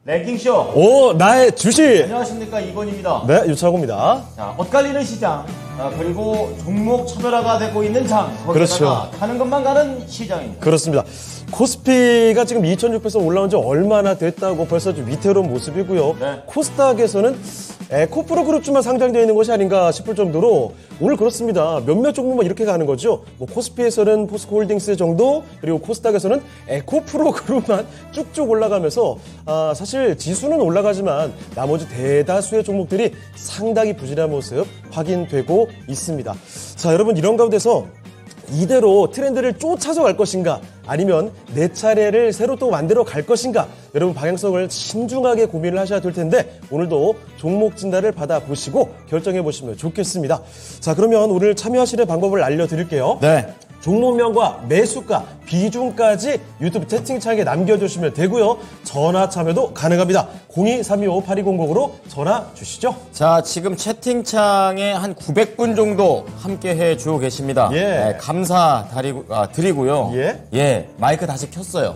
랭킹쇼. 오, 나의 주식. 안녕하십니까, 이건입니다. 네, 유창호입니다. 자, 엇갈리는 시장, 그리고 종목 차별화가 되고 있는 장, 거기다가 그렇죠. 가는 것만 가는 시장입니다. 그렇습니다. 코스피가 지금 2,600에서 올라온 지 얼마나 됐다고 벌써 좀 위태로운 모습이고요. 네. 코스닥에서는 에코프로 그룹주만 상장되어 있는 것이 아닌가 싶을 정도로 오늘 그렇습니다. 몇몇 종목만 이렇게 가는 거죠. 뭐 코스피에서는 포스코홀딩스 정도, 그리고 코스닥에서는 에코프로 그룹만 쭉쭉 올라가면서 사실 지수는 올라가지만 나머지 대다수의 종목들이 상당히 부진한 모습 확인되고 있습니다. 자, 여러분 이런 가운데서 이대로 트렌드를 쫓아서 갈 것인가 아니면 내 차례를 새로 또 만들어 갈 것인가 여러분 방향성을 신중하게 고민을 하셔야 될 텐데 오늘도 종목 진단을 받아보시고 결정해 보시면 좋겠습니다. 자, 그러면 오늘 참여하시는 방법을 알려드릴게요. 네. 종목명과 매수가, 비중까지 유튜브 채팅창에 남겨주시면 되고요. 전화 참여도 가능합니다. 02-325-8200으로 전화 주시죠. 자, 지금 채팅창에 한 900분 정도 함께 해주고 계십니다. 예. 네, 감사 드리고요. 예. 마이크 다시 켰어요.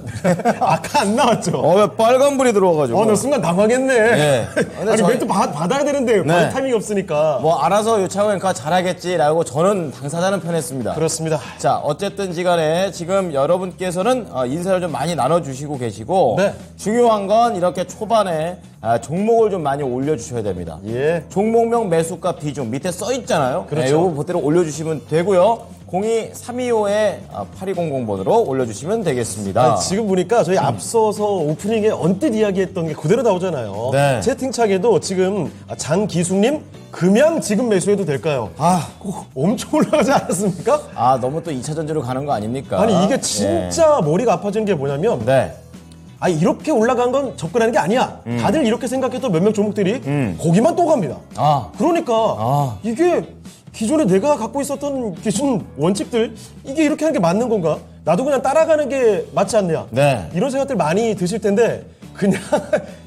아까 안 나왔죠? 왜 빨간불이 들어와가지고. 나 순간 당황했네. 예. 아니, 멘트 받아야 되는데 받을 타이밍이 없으니까. 뭐 알아서 유창호 앵커가 잘하겠지라고 저는 당사자는 편했습니다. 그렇습니다. 자, 어쨌든지 간에 지금 여러분께서는 인사를 좀 많이 나눠주시고 계시고 네. 중요한 건 이렇게 초반에 종목을 좀 많이 올려주셔야 됩니다. 예. 종목명 매수가 비중 밑에 써 있잖아요. 그렇죠. 네, 요거 그대로 올려주시면 되고요. 02-325-8200번으로 올려주시면 되겠습니다. 지금 보니까 저희 앞서서 오프닝에 언뜻 이야기했던 게 그대로 나오잖아요. 네. 채팅창에도 지금 장기숙님 금양 지금 매수해도 될까요? 엄청 올라가지 않았습니까? 너무 또 2차 전지로 가는 거 아닙니까? 아니 이게 진짜 머리가 아파지는 게 뭐냐면 네. 이렇게 올라간 건 접근하는 게 아니야. 다들 이렇게 생각했던 몇몇 종목들이 거기만 또 갑니다. 그러니까 이게 기존에 내가 갖고 있었던 기준 원칙들 이게 이렇게 하는 게 맞는 건가? 나도 그냥 따라가는 게 맞지 않냐? 네. 이런 생각들 많이 드실 텐데 그냥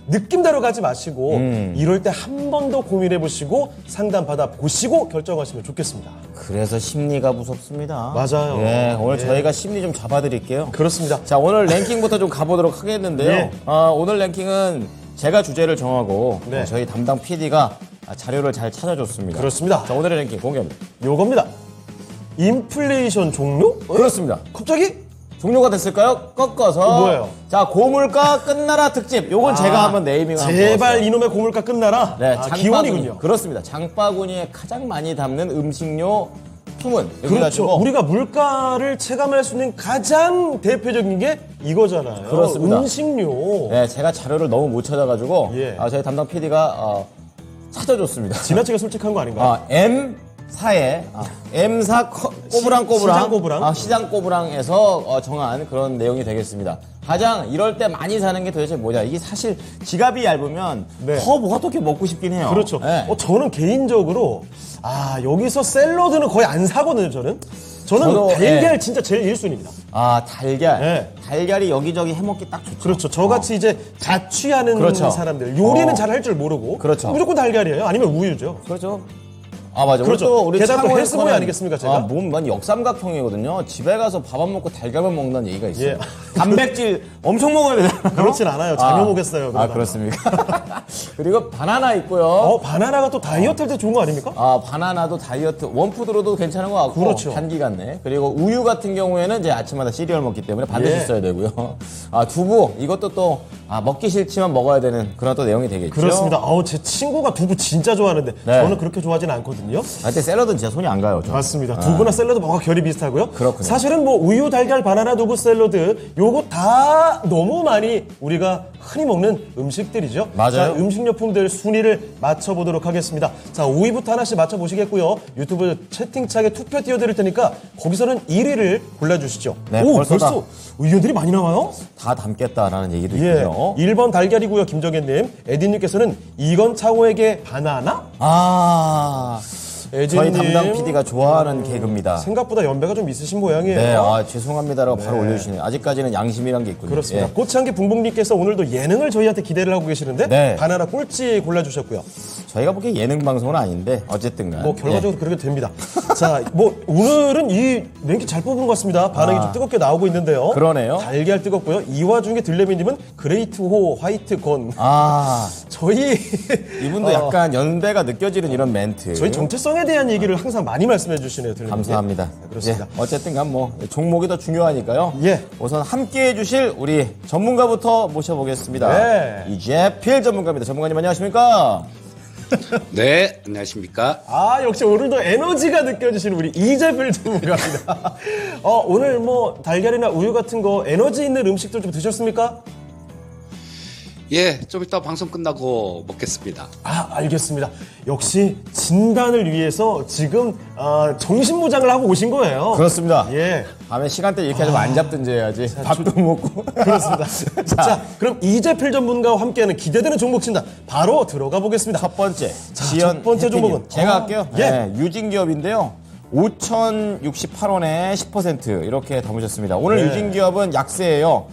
느낌대로 가지 마시고 이럴 때 한 번 더 고민해 보시고 상담 받아 보시고 결정하시면 좋겠습니다. 그래서 심리가 무섭습니다. 맞아요. 예, 오늘 저희가 심리 좀 잡아드릴게요. 그렇습니다. 자, 오늘 랭킹부터 좀 가보도록 하겠는데요. 예. 오늘 랭킹은 제가 주제를 정하고 네. 저희 담당 PD가 자료를 잘 찾아줬습니다. 그렇습니다. 자, 오늘의 랭킹 공개합니다. 요겁니다. 인플레이션 종료? 그렇습니다. 갑자기? 종료가 됐을까요? 꺾어서. 뭐예요? 자, 고물가 끝나라 특집. 요건 제가 한번 네이밍을 한번 제발 해봤어요. 이놈의 고물가 끝나라. 네, 기원이군요. 그렇습니다. 장바구니에 가장 많이 담는 음식료 품은. 그렇죠. 우리가 물가를 체감할 수 있는 가장 대표적인 게 이거잖아요. 그렇습니다. 음식료. 네, 제가 자료를 너무 못 찾아가지고 예. 저희 담당 PD가 찾아줬습니다. 지나치게 솔직한 거 아닌가요? M사에 M사 꼬부랑꼬부랑 시장 꼬부랑? 시장 꼬부랑에서 정한 그런 내용이 되겠습니다. 가장 이럴 때 많이 사는 게 도대체 뭐냐? 이게 사실 지갑이 얇으면 네. 더 뭐가 또 이렇게 먹고 싶긴 해요. 그렇죠. 네. 저는 개인적으로 여기서 샐러드는 거의 안 사거든요. 저는 저도, 달걀 진짜 제일 1순위입니다. 달걀. 네. 달걀이 여기저기 해먹기 딱 좋죠. 그렇죠. 저같이 이제 자취하는 그렇죠. 사람들 요리는 잘 할 줄 모르고 그렇죠. 무조건 달걀이에요. 아니면 우유죠. 그렇죠. 맞아. 그렇죠. 우리 게다가 또 창호에서는 헬스보이 아니겠습니까, 제가? 몸만 역삼각형이거든요. 집에 가서 밥 안 먹고 달걀만 먹는다는 얘기가 있어요. 예. 단백질 엄청 먹어야 되잖아요. 그렇진 않아요. 장염 오겠어요. 그렇습니까? 그리고 바나나 있고요. 바나나가 또 다이어트 할 때 좋은 거 아닙니까? 바나나도 다이어트, 원푸드로도 괜찮은 것 같고. 그렇죠. 단기간 내. 그리고 우유 같은 경우에는 이제 아침마다 시리얼 먹기 때문에 반드시 예. 써야 되고요. 두부, 이것도 또, 먹기 싫지만 먹어야 되는 그런 또 내용이 되겠죠. 그렇습니다. 제 친구가 두부 진짜 좋아하는데 네. 저는 그렇게 좋아하진 않거든요. 하여튼 샐러드는 진짜 손이 안 가요. 저는. 맞습니다. 두부나 샐러드 뭐가 결이 비슷하고요. 그렇군요. 사실은 뭐 우유, 달걀, 바나나, 두부, 샐러드 요거 다 너무 많이 우리가 흔히 먹는 음식들이죠. 맞아요. 자, 음식료품들 순위를 맞춰보도록 하겠습니다. 자, 5위부터 하나씩 맞춰보시겠고요. 유튜브 채팅창에 투표 띄워드릴 테니까 거기서는 1위를 골라주시죠. 네, 오, 벌써 벌써 의견들이 많이 나와요? 다 담겠다라는 얘기도 예. 있고요. 1번 달걀이고요. 김정현님. 에디님께서는 이건 차호에게 바나나? 애진님. 저희 담당 PD가 좋아하는 개그입니다. 생각보다 연배가 좀 있으신 모양이에요. 네, 죄송합니다라고 바로 올려주시네요. 아직까지는 양심이란 게 있군요. 그렇습니다. 예. 꽃향기 붕붕님께서 오늘도 예능을 저희한테 기대를 하고 계시는데 네. 바나나 꼴찌 골라주셨고요. 저희가 보기에 예능 방송은 아닌데 어쨌든간 뭐 결과적으로 그렇게 됩니다. 자, 뭐 오늘은 이 랭킹 잘 뽑은 것 같습니다. 반응이 좀 뜨겁게 나오고 있는데요. 그러네요. 달걀 뜨겁고요. 이 와중에 들레미님은 그레이트 호 화이트 건. 저희 이분도 약간 연배가 느껴지는 이런 멘트. 저희 정체성에 대한 얘기를 항상 많이 말씀해 주시네요. 들레미님. 감사합니다. 네, 그렇습니다. 예, 어쨌든간 뭐 종목이 더 중요하니까요. 예. 우선 함께해 주실 우리 전문가부터 모셔보겠습니다. 네. 이재필 전문가입니다. 전문가님 안녕하십니까? 네, 안녕하십니까? 역시 오늘도 에너지가 느껴지시는 우리 이재필 전문가입니다. 오늘 뭐 달걀이나 우유 같은 거 에너지 있는 음식들 좀 드셨습니까? 예, 좀 이따 방송 끝나고 먹겠습니다. 알겠습니다. 역시 진단을 위해서 지금 정신무장을 하고 오신 거예요. 그렇습니다. 예. 밤에 시간대 이렇게 좀 안 잡든지 해야지. 밥도 먹고. 그렇습니다. 자, 그럼 이재필 전문가와 함께하는 기대되는 종목 진단 바로 들어가 보겠습니다. 첫 번째. 첫 번째 해피님. 종목은 제가 할게요. 예. 네, 유진기업인데요. 5,068원에 10% 이렇게 담으셨습니다. 오늘 네. 유진기업은 약세예요.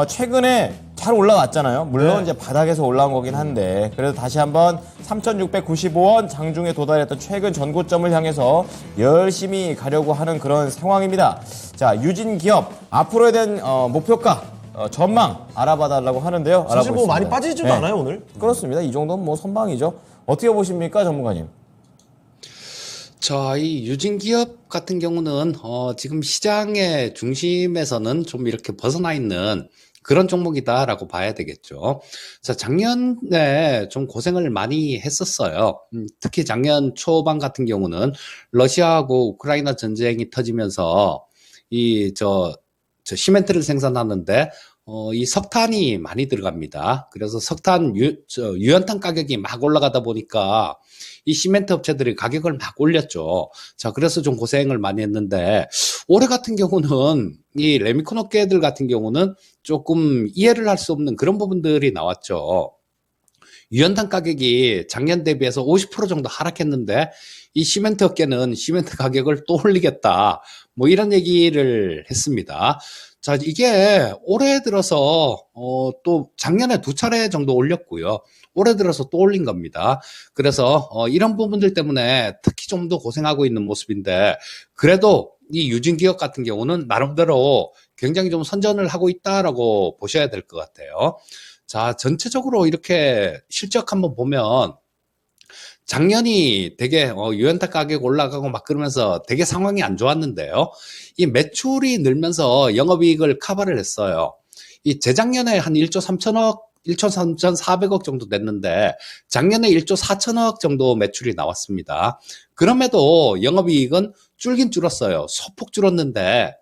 최근에 잘 올라왔잖아요. 물론 네. 이제 바닥에서 올라온 거긴 한데 그래도 다시 한번 3,695원 장중에 도달했던 최근 전고점을 향해서 열심히 가려고 하는 그런 상황입니다. 자, 유진기업 앞으로에 대한 목표가 전망 알아봐달라고 하는데요. 사실 뭐 알아보겠습니다. 많이 빠지지도 네. 않아요, 오늘. 그렇습니다. 이 정도는 뭐 선방이죠. 어떻게 보십니까, 전문가님? 자, 이 유진기업 같은 경우는 지금 시장의 중심에서는 좀 이렇게 벗어나 있는 그런 종목이다라고 봐야 되겠죠. 자, 작년에 좀 고생을 많이 했었어요. 특히 작년 초반 같은 경우는 러시아하고 우크라이나 전쟁이 터지면서 저 시멘트를 생산하는데 이 석탄이 많이 들어갑니다. 그래서 석탄 유연탄 가격이 막 올라가다 보니까 이 시멘트 업체들이 가격을 막 올렸죠. 자, 그래서 좀 고생을 많이 했는데 올해 같은 경우는 이 레미콘 업계들 같은 경우는 조금 이해를 할 수 없는 그런 부분들이 나왔죠. 유연탄 가격이 작년 대비해서 50% 정도 하락했는데 이 시멘트 업계는 시멘트 가격을 또 올리겠다. 뭐 이런 얘기를 했습니다. 자, 이게 올해 들어서 또 작년에 2차례 정도 올렸고요. 올해 들어서 또 올린 겁니다. 그래서 이런 부분들 때문에 특히 좀 더 고생하고 있는 모습인데 그래도 이 유진기업 같은 경우는 나름대로 굉장히 좀 선전을 하고 있다라고 보셔야 될 것 같아요. 자, 전체적으로 이렇게 실적 한번 보면 작년이 되게 유연탄 가격 올라가고 막 그러면서 되게 상황이 안 좋았는데요. 이 매출이 늘면서 영업이익을 커버를 했어요. 이 재작년에 한 1조 3천억 1조 3,400억 정도 됐는데 작년에 1조 4천억 정도 매출이 나왔습니다. 그럼에도 영업이익은 줄긴 줄었어요. 소폭 줄었는데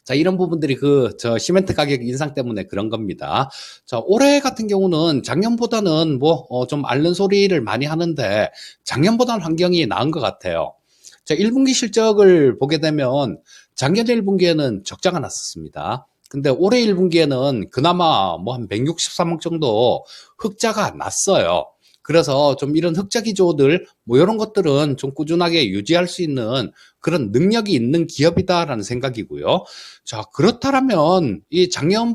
자, 이런 부분들이 저 시멘트 가격 인상 때문에 그런 겁니다. 자, 올해 같은 경우는 작년보다는 좀 앓는 소리를 많이 하는데 작년보다는 환경이 나은 것 같아요. 자, 1분기 실적을 보게 되면 작년 1분기에는 적자가 났었습니다. 근데 올해 1분기에는 그나마 한 163억 정도 흑자가 났어요. 그래서 좀 이런 흑자 기조들 이런 것들은 좀 꾸준하게 유지할 수 있는 그런 능력이 있는 기업이다라는 생각이고요. 자, 그렇다면 이 작년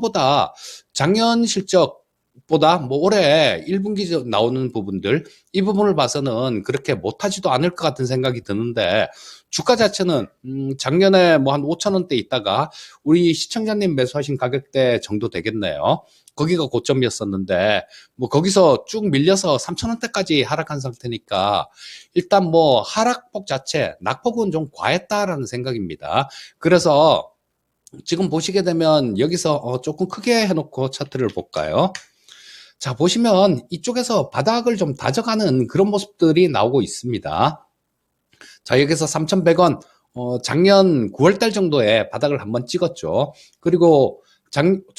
실적보다 올해 1분기 나오는 부분들 이 부분을 봐서는 그렇게 못하지도 않을 것 같은 생각이 드는데 주가 자체는 작년에 한 5천 원대 있다가 우리 시청자님 매수하신 가격대 정도 되겠네요. 거기가 고점이었었는데 거기서 쭉 밀려서 3,000원대까지 하락한 상태니까 일단 하락폭 자체 낙폭은 좀 과했다라는 생각입니다. 그래서 지금 보시게 되면 여기서 조금 크게 해놓고 차트를 볼까요? 자, 보시면 이쪽에서 바닥을 좀 다져가는 그런 모습들이 나오고 있습니다. 자, 여기서 3,100원 작년 9월달 정도에 바닥을 한번 찍었죠. 그리고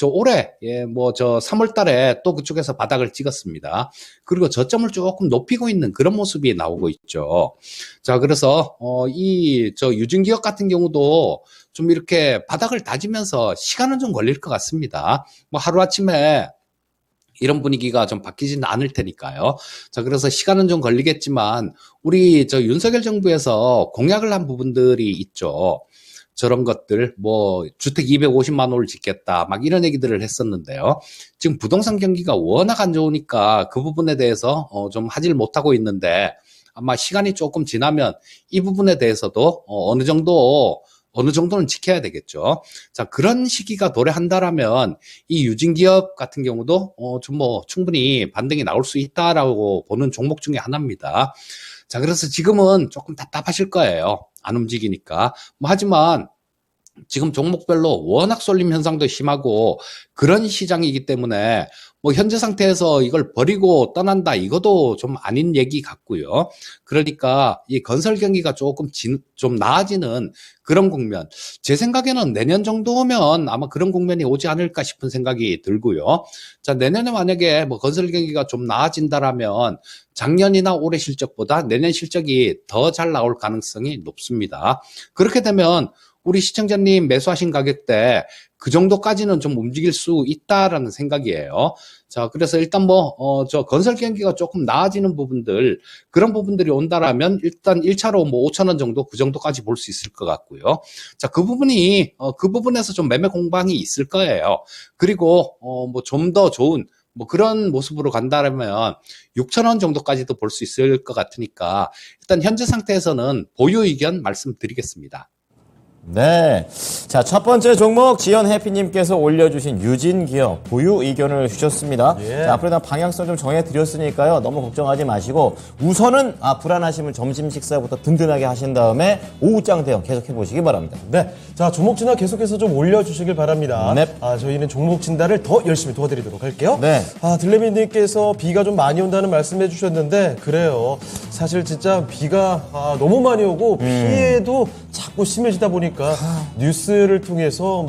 올해, 3월 달에 또 그쪽에서 바닥을 찍었습니다. 그리고 저점을 조금 높이고 있는 그런 모습이 나오고 있죠. 자, 그래서, 유진기업 같은 경우도 좀 이렇게 바닥을 다지면서 시간은 좀 걸릴 것 같습니다. 하루아침에 이런 분위기가 좀 바뀌지는 않을 테니까요. 자, 그래서 시간은 좀 걸리겠지만 우리 저 윤석열 정부에서 공약을 한 부분들이 있죠. 저런 것들, 뭐, 주택 250만 호를 짓겠다, 막 이런 얘기들을 했었는데요. 지금 부동산 경기가 워낙 안 좋으니까 그 부분에 대해서 좀 하질 못하고 있는데 아마 시간이 조금 지나면 이 부분에 대해서도 어느 정도는 지켜야 되겠죠. 자, 그런 시기가 도래한다라면 이 유진기업 같은 경우도 좀 뭐 충분히 반등이 나올 수 있다라고 보는 종목 중에 하나입니다. 자, 그래서 지금은 조금 답답하실 거예요. 안 움직이니까. 뭐 하지만 지금 종목별로 워낙 쏠림 현상도 심하고 그런 시장이기 때문에 뭐 현재 상태에서 이걸 버리고 떠난다 이것도 좀 아닌 얘기 같고요. 그러니까 이 건설 경기가 조금 좀 나아지는 그런 국면. 제 생각에는 내년 정도면 아마 그런 국면이 오지 않을까 싶은 생각이 들고요. 자, 내년에 만약에 뭐 건설 경기가 좀 나아진다라면 작년이나 올해 실적보다 내년 실적이 더 잘 나올 가능성이 높습니다. 그렇게 되면 우리 시청자님 매수하신 가격대 그 정도까지는 좀 움직일 수 있다라는 생각이에요. 자, 그래서 일단 저 건설 경기가 조금 나아지는 부분들, 그런 부분들이 온다라면 일단 1차로 뭐 5천 원 정도 그 정도까지 볼 수 있을 것 같고요. 자, 그 부분에서 좀 매매 공방이 있을 거예요. 그리고 뭐 좀 더 좋은 뭐 그런 모습으로 간다면 6천 원 정도까지도 볼 수 있을 것 같으니까 일단 현재 상태에서는 보유 의견 말씀드리겠습니다. 네. 자, 첫 번째 종목 지연 해피님께서 올려주신 유진기업 보유 의견을 주셨습니다. 예. 자, 앞으로 방향성 좀 정해드렸으니까요. 너무 걱정하지 마시고 우선은 불안하시면 점심 식사부터 든든하게 하신 다음에 오후장 대응 계속해보시기 바랍니다. 네. 자, 종목 진단 계속해서 좀 올려주시길 바랍니다. 네. 저희는 종목 진단을 더 열심히 도와드리도록 할게요. 네. 들레미님께서 비가 좀 많이 온다는 말씀해 주셨는데, 그래요. 사실 진짜 비가 너무 많이 오고 피해도 자꾸 심해지다 보니까 뉴스를 통해서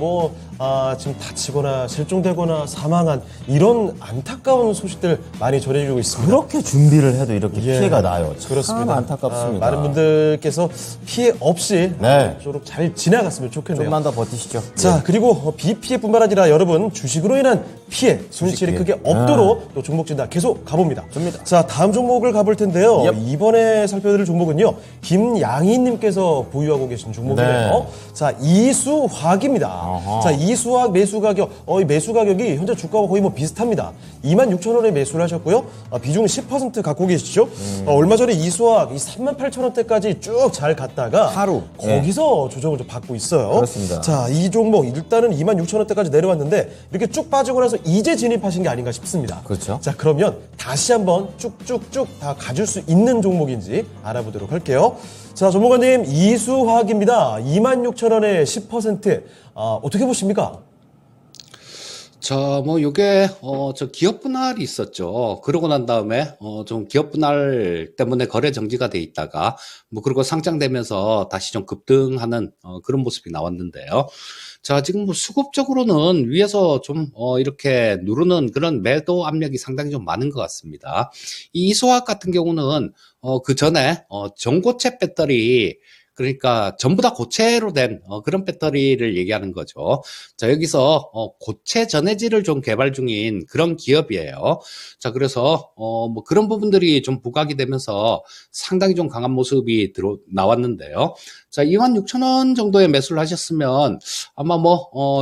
지금 다치거나 실종되거나 사망한 이런 안타까운 소식들 많이 전해지고 있습니다. 그렇게 준비를 해도 이렇게 예, 피해가 나요. 그렇습니다. 참 안타깝습니다. 많은 분들께서 피해 없이 네. 좀잘 지나갔으면 좋겠네요. 좀만 더 버티시죠. 자, 그리고 비 피해뿐만 아니라 여러분 주식으로 인한 피해, 손실이 피해. 크게 없도록 또 종목 진단 계속 가봅니다. 좋습니다. 자, 다음 종목을 가볼 텐데요. 얍. 이번에 살펴드릴 종목은요. 김양희님께서 보유하고 계신 종목이에요. 네. 자, 이수화학입니다. 어허. 자, 이수화학 매수 가격, 이 매수 가격이 현재 주가와 거의 비슷합니다. 26,000원에 매수를 하셨고요. 비중 10% 갖고 계시죠. 얼마 전에 이수화학 38,000원대까지 쭉 잘 갔다가 하루. 거기서 조정을 좀 받고 있어요. 그렇습니다. 자, 이 종목 일단은 26,000원대까지 내려왔는데 이렇게 쭉 빠지고 나서 이제 진입하신 게 아닌가 싶습니다. 그렇죠. 자, 그러면 다시 한번 쭉쭉쭉 다 가줄 수 있는 종목인지 알아보도록 할게요. 자, 전문가님, 이수화학입니다. 26,000원에 10%. 어떻게 보십니까? 요게, 저 기업 분할이 있었죠. 그러고 난 다음에, 좀 기업 분할 때문에 거래 정지가 돼 있다가, 그리고 상장되면서 다시 좀 급등하는, 그런 모습이 나왔는데요. 자, 지금 수급적으로는 위에서 좀, 이렇게 누르는 그런 매도 압력이 상당히 좀 많은 것 같습니다. 이 이수화학 같은 경우는, 그 전에, 전고체 배터리, 그러니까 전부 다 고체로 된 그런 배터리를 얘기하는 거죠. 자, 여기서 고체 전해질을 좀 개발 중인 그런 기업이에요. 자, 그래서 그런 부분들이 좀 부각이 되면서 상당히 좀 강한 모습이 나왔는데요. 자, 26,000원 정도의 매수를 하셨으면 아마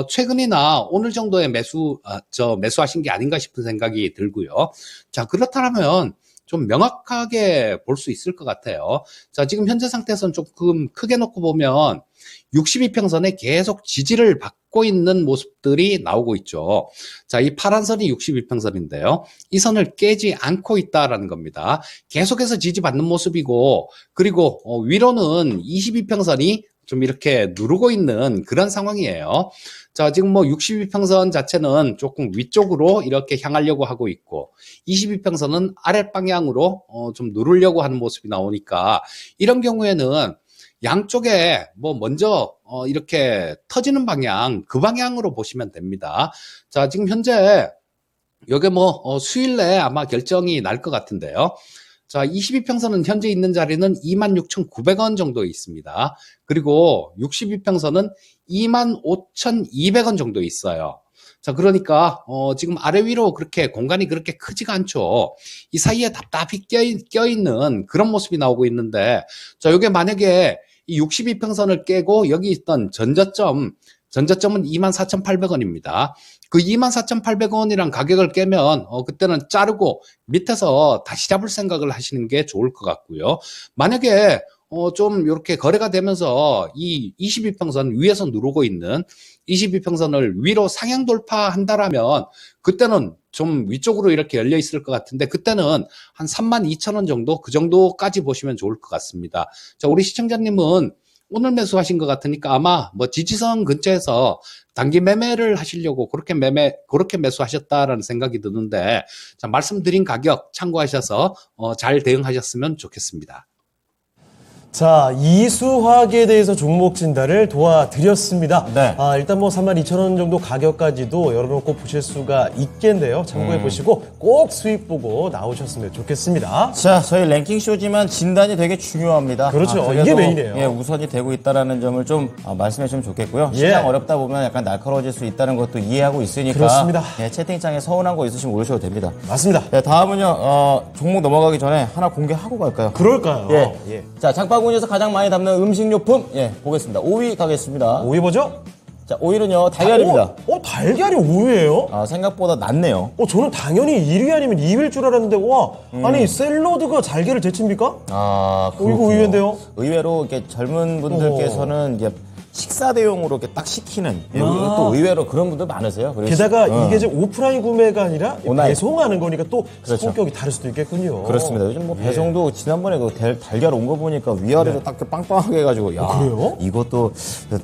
최근이나 오늘 정도의 매수하신 게 아닌가 싶은 생각이 들고요. 자, 그렇다면 좀 명확하게 볼 수 있을 것 같아요. 자, 지금 현재 상태에서는 조금 크게 놓고 보면 62평선에 계속 지지를 받고 있는 모습들이 나오고 있죠. 자, 이 파란 선이 62평선인데요. 이 선을 깨지 않고 있다라는 겁니다. 계속해서 지지받는 모습이고, 그리고 위로는 22평선이 좀 이렇게 누르고 있는 그런 상황이에요. 자, 지금 62평선 자체는 조금 위쪽으로 이렇게 향하려고 하고 있고, 22평선은 아랫방향으로 좀 누르려고 하는 모습이 나오니까, 이런 경우에는 양쪽에 먼저 이렇게 터지는 방향, 그 방향으로 보시면 됩니다. 자, 지금 현재 여기 수일 내에 아마 결정이 날 것 같은데요. 자, 22평선은 현재 있는 자리는 26,900원 정도에 있습니다. 그리고 62평선은 25,200원 정도에 있어요. 자, 그러니까 지금 아래 위로 그렇게 공간이 그렇게 크지가 않죠. 이 사이에 답답히 껴있는 그런 모습이 나오고 있는데, 자, 이게 만약에 이 62평선을 깨고 여기 있던 전저점은 24,800원입니다. 그 24,800원이란 가격을 깨면 그때는 자르고 밑에서 다시 잡을 생각을 하시는 게 좋을 것 같고요. 만약에 좀 이렇게 거래가 되면서 이 22평선 위에서 누르고 있는 22평선을 위로 상향 돌파한다라면 그때는 좀 위쪽으로 이렇게 열려 있을 것 같은데 그때는 한 32,000원 정도 그 정도까지 보시면 좋을 것 같습니다. 자, 우리 시청자님은 오늘 매수하신 것 같으니까 아마 뭐 지지선 근처에서 단기 매매를 하시려고 그렇게 매수하셨다라는 생각이 드는데 자, 말씀드린 가격 참고하셔서 잘 대응하셨으면 좋겠습니다. 자, 이수화학에 대해서 종목 진단을 도와드렸습니다. 네. 일단 뭐 32,000원 정도 가격까지도 열어놓고 보실 수가 있겠네요. 참고해 보시고 꼭 수익 보고 나오셨으면 좋겠습니다. 자, 저희 랭킹 쇼지만 진단이 되게 중요합니다. 그렇죠. 그래서, 이게 메인이에요. 예, 우선이 되고 있다라는 점을 좀 말씀해 주시면 좋겠고요. 예. 시장 어렵다 보면 약간 날카로워질 수 있다는 것도 이해하고 있으니까. 그렇습니다. 예, 채팅창에 서운한 거 있으시면 올리셔도 됩니다. 맞습니다. 네, 다음은요, 종목 넘어가기 전에 하나 공개하고 갈까요? 그럴까요? 예. 자, 장바구니에서 가장 많이 담는 음식료품, 예, 보겠습니다. 5위 가겠습니다. 5위 뭐죠? 자, 5위는요, 달걀입니다. 달걀이 5위예요? 생각보다 낮네요. 저는 당연히 1위 아니면 2위일 줄 알았는데, 아니, 샐러드가 달걀을 제칩니까? 이거 그렇군요. 의외인데요? 의외로 이렇게 젊은 분들께서는 이제 식사 대용으로 이렇게 딱 시키는 또 의외로 그런 분들 많으세요. 그리고 게다가 이게 이제 오프라인 구매가 아니라 온라인. 배송하는 거니까 또 그렇죠. 성격이 다를 수도 있겠군요. 그렇습니다. 요즘 뭐 배송도 지난번에 그 달걀 온 거 보니까 위아래로 딱 빵빵하게 해가지고 야 그래요? 이것도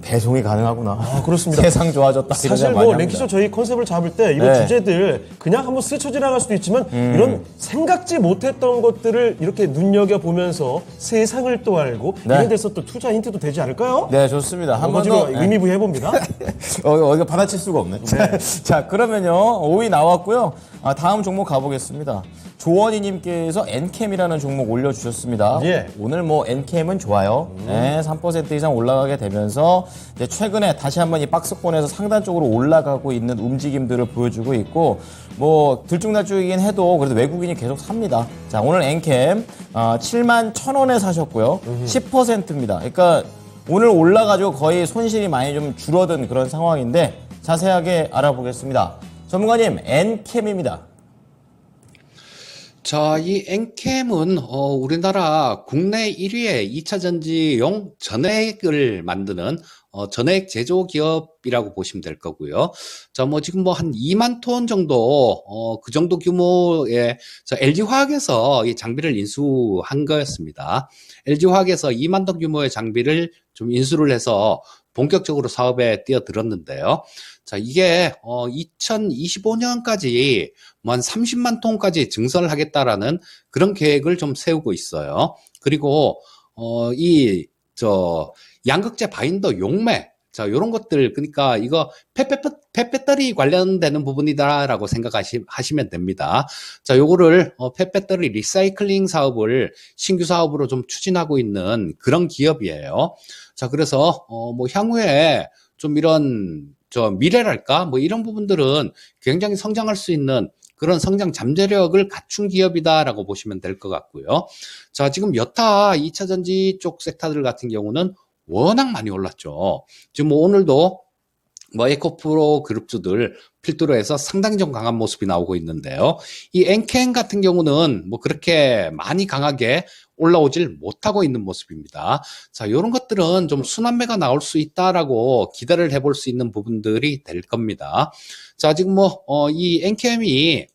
배송이 가능하구나. 그렇습니다. 세상 좋아졌다. 이런 사실 생각 뭐 많이 합니다. 랭키쇼 저희 컨셉을 잡을 때 이런 네. 주제들 그냥 한번 스쳐 지나갈 수도 있지만 이런 생각지 못했던 것들을 이렇게 눈여겨보면서 세상을 또 알고 네. 이런 데서 또 투자 힌트도 되지 않을까요? 네, 좋습니다. 한 번 가지고 더 의미부여해봅니다. 이거 받아칠 수가 없네. 자, 그러면요 5위 나왔고요. 다음 종목 가보겠습니다. 조원희님께서 엔캠이라는 종목 올려주셨습니다. 예. 오늘 뭐 엔캠은 좋아요. 네, 3% 이상 올라가게 되면서 이제 최근에 다시 한번 이 박스권에서 상단 쪽으로 올라가고 있는 움직임들을 보여주고 있고 뭐 들쭉날쭉이긴 해도 그래도 외국인이 계속 삽니다. 자, 오늘 엔캠 71,000원에 사셨고요. 10%입니다. 그러니까 오늘 올라가지고 거의 손실이 많이 좀 줄어든 그런 상황인데 자세하게 알아보겠습니다. 전문가님, 엔캠입니다. 자, 이 엔캠은 우리나라 국내 1위의 2차 전지용 전해액을 만드는 전해액 제조 기업이라고 보시면 될 거고요. 자, 뭐 지금 뭐 한 2만 톤 정도 그 정도 규모의 LG화학에서 이 장비를 인수한 거였습니다. LG화학에서 2만 톤 규모의 장비를 좀 인수를 해서 본격적으로 사업에 뛰어들었는데요. 자, 이게 2025년까지 뭐 한 30만 톤까지 증설을 하겠다라는 그런 계획을 좀 세우고 있어요. 그리고 양극재 바인더 용매, 자, 요런 것들, 그러니까 이거 펫배터리 관련되는 부분이다라고 생각하시면 됩니다. 자, 요거를 펫배터리 리사이클링 사업을 신규 사업으로 좀 추진하고 있는 그런 기업이에요. 자, 그래서 뭐 향후에 좀 이런 미래랄까 뭐 이런 부분들은 굉장히 성장할 수 있는 그런 성장 잠재력을 갖춘 기업이다라고 보시면 될 것 같고요. 자, 지금 여타 2차 전지 쪽 섹터들 같은 경우는 워낙 많이 올랐죠. 지금 뭐 오늘도 뭐 에코프로 그룹주들 필두로 해서 상당히 좀 강한 모습이 나오고 있는데요. 이 엔캠 같은 경우는 뭐 그렇게 많이 강하게 올라오질 못하고 있는 모습입니다. 자, 이런 것들은 좀 순환매가 나올 수 있다라고 기대를 해볼 수 있는 부분들이 될 겁니다. 자, 지금 뭐 이 엔캠이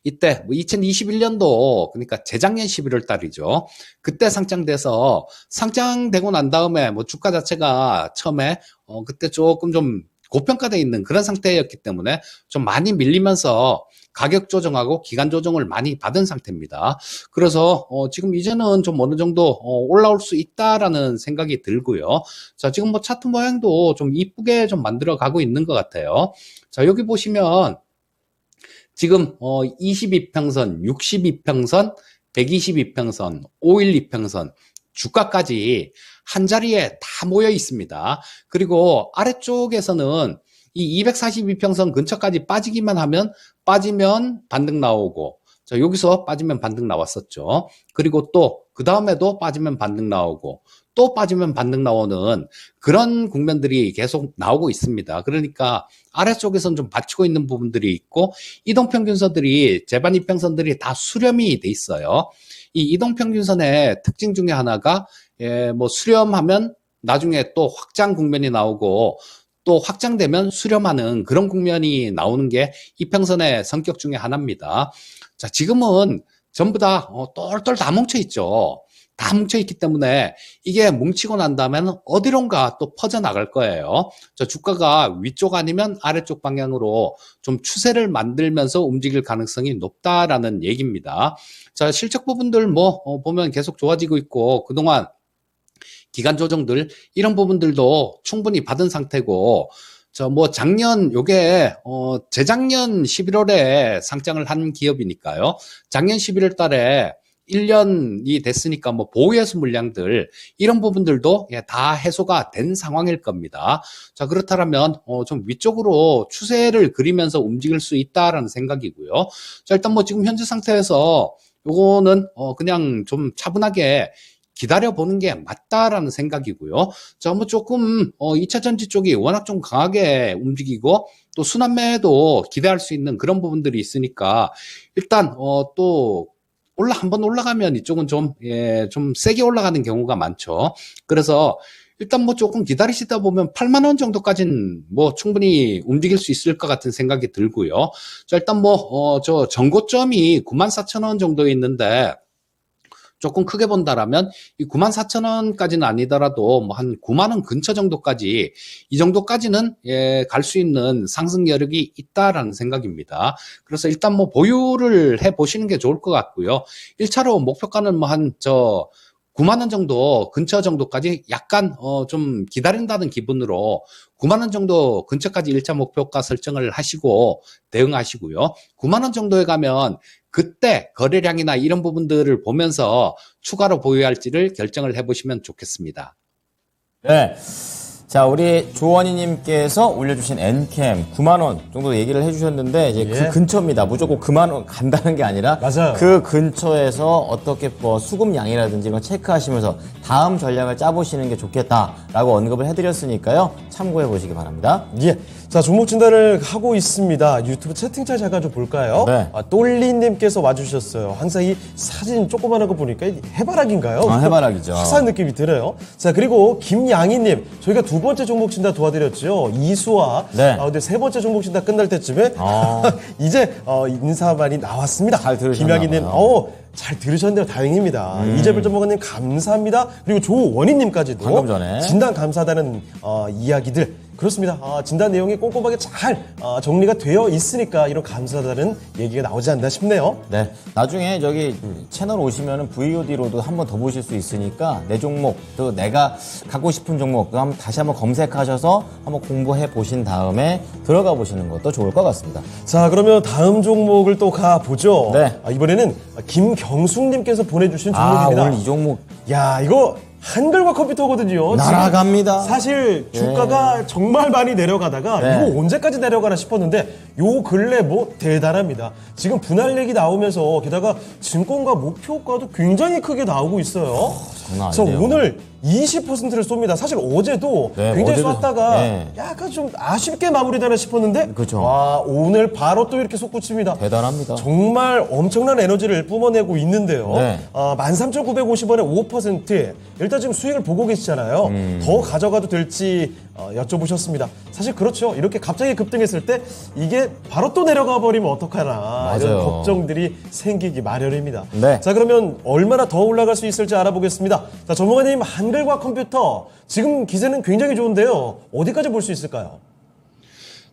이때 뭐 2021년도 그러니까 재작년 11월 달이죠. 그때 상장되고 난 다음에 뭐 주가 자체가 처음에 그때 조금 좀 고평가되어 있는 그런 상태였기 때문에 좀 많이 밀리면서 가격 조정하고 기간 조정을 많이 받은 상태입니다. 그래서 지금 이제는 좀 어느 정도 올라올 수 있다라는 생각이 들고요. 자, 지금 뭐 차트 모양도 좀 이쁘게 좀 만들어 가고 있는 것 같아요. 자, 여기 보시면 지금 22평선, 62평선, 122평선, 512평선 주가까지 한 자리에 다 모여 있습니다. 그리고 아래쪽에서는 이 242평선 근처까지 빠지기만 하면 빠지면 반등 나오고, 자, 여기서 빠지면 반등 나왔었죠. 그리고 또 그 다음에도 빠지면 반등 나오고 또 빠지면 반등 나오는 그런 국면들이 계속 나오고 있습니다. 그러니까 아래쪽에서는 좀 받치고 있는 부분들이 있고, 이동평균선들이, 재반 이평선들이 다 수렴이 돼 있어요. 이 이동평균선의 특징 중에 하나가 뭐 수렴하면 나중에 또 확장 국면이 나오고, 또 확장되면 수렴하는 그런 국면이 나오는 게 이평선의 성격 중에 하나입니다. 자, 지금은 전부 다 똘똘 다 뭉쳐 있죠. 다 뭉쳐 있기 때문에 이게 뭉치고 난 다음에는 어디론가 또 퍼져나갈 거예요. 저 주가가 위쪽 아니면 아래쪽 방향으로 좀 추세를 만들면서 움직일 가능성이 높다라는 얘기입니다. 자, 실적 부분들 보면 계속 좋아지고 있고, 그동안 기간 조정들 이런 부분들도 충분히 받은 상태고, 작년 요게 재작년 11월에 상장을 한 기업이니까요. 작년 11월 달에 1년이 됐으니까 보유해수 물량들 이런 부분들도 다 해소가 된 상황일 겁니다. 자, 그렇다면 좀 위쪽으로 추세를 그리면서 움직일 수 있다라는 생각이고요. 자, 일단 지금 현재 상태에서 요거는 그냥 좀 차분하게 기다려보는 게 맞다라는 생각이고요. 자, 조금 2차 전지 쪽이 워낙 좀 강하게 움직이고 또 순환매도 기대할 수 있는 그런 부분들이 있으니까, 일단 또 한번 올라가면 이쪽은 좀 세게 올라가는 경우가 많죠. 그래서 일단 조금 기다리시다 보면 8만 원 정도까지는 충분히 움직일 수 있을 것 같은 생각이 들고요. 자, 일단 저 전고점이 94,000원 정도에 있는데, 조금 크게 본다라면 이 94,000원까지는 아니더라도 한 9만 원 근처 정도까지, 이 정도까지는 갈 수 있는 상승 여력이 있다라는 생각입니다. 그래서 일단 보유를 해 보시는 게 좋을 것 같고요. 1차로 목표가는 9만 원 정도 근처 정도까지 약간 좀 기다린다는 기분으로 9만 원 정도 근처까지 1차 목표가 설정을 하시고 대응하시고요. 9만 원 정도에 가면 그때 거래량이나 이런 부분들을 보면서 추가로 보유할지를 결정을 해보시면 좋겠습니다. 네. 자, 우리 조원희님께서 올려주신 엔캠 9만 원 정도 얘기를 해주셨는데, 이제 그 근처입니다. 무조건 9만 원 간다는 게 아니라, 맞아요. 그 근처에서 어떻게 수급량이라든지 이런 거 체크하시면서 다음 전략을 짜보시는 게 좋겠다라고 언급을 해드렸으니까요. 참고해 보시기 바랍니다. 예. 자, 종목 진단을 하고 있습니다. 유튜브 채팅창 잠깐 좀 볼까요? 네. 똘리님께서 와주셨어요. 항상 이 사진 조그만한 거 보니까 해바라기인가요? 해바라기죠. 화사한 느낌이 들어요. 자, 그리고 김양희님, 저희가 두 번째 종목 진단 도와드렸죠. 이수와. 네. 근데 세 번째 종목 진단 끝날 때쯤에 이제 인사말이 나왔습니다. 잘 들으셨나 김양희님, 봐요. 잘 들으셨네요. 다행입니다. 이재별전문가님 감사합니다. 그리고 조원희님까지도 방금 전에 진단 감사하다는 이야기들. 그렇습니다. 진단 내용이 꼼꼼하게 잘 정리가 되어 있으니까 이런 감사하다는 얘기가 나오지 않나 싶네요. 네. 나중에 저기 채널 오시면은 VOD로도 한 번 더 보실 수 있으니까 내 종목, 또 내가 갖고 싶은 종목, 다시 한번 검색하셔서 한번 공부해 보신 다음에 들어가 보시는 것도 좋을 것 같습니다. 자, 그러면 다음 종목을 또 가보죠. 네. 이번에는 김경숙님께서 보내주신 종목입니다. 오늘 이 종목 야, 이거 한글과 컴퓨터거든요. 날아갑니다. 사실 주가가 정말 많이 내려가다가 네. 이거 언제까지 내려가나 싶었는데 요 근래 대단합니다. 지금 분할력이 나오면서 게다가 증권가 목표가도 굉장히 크게 나오고 있어요. 장난 그래서 아니네요. 오늘 20%를 쏩니다. 사실 어제도 네, 굉장히 어제도, 쐈다가 네. 약간 좀 아쉽게 마무리되나 싶었는데 그쵸. 와, 오늘 바로 또 이렇게 솟구칩니다. 대단합니다. 정말 엄청난 에너지를 뿜어내고 있는데요. 네. 13,950원에 5%. 일단 지금 수익을 보고 계시잖아요. 더 가져가도 될지 여쭤보셨습니다. 사실 그렇죠. 이렇게 갑자기 급등했을 때 이게 바로 또 내려가 버리면 어떡하나. 이런 맞아요. 걱정들이 생기기 마련입니다. 네. 자, 그러면 얼마나 더 올라갈 수 있을지 알아보겠습니다. 자, 전문가님, 한글과 컴퓨터. 지금 기세는 굉장히 좋은데요. 어디까지 볼 수 있을까요?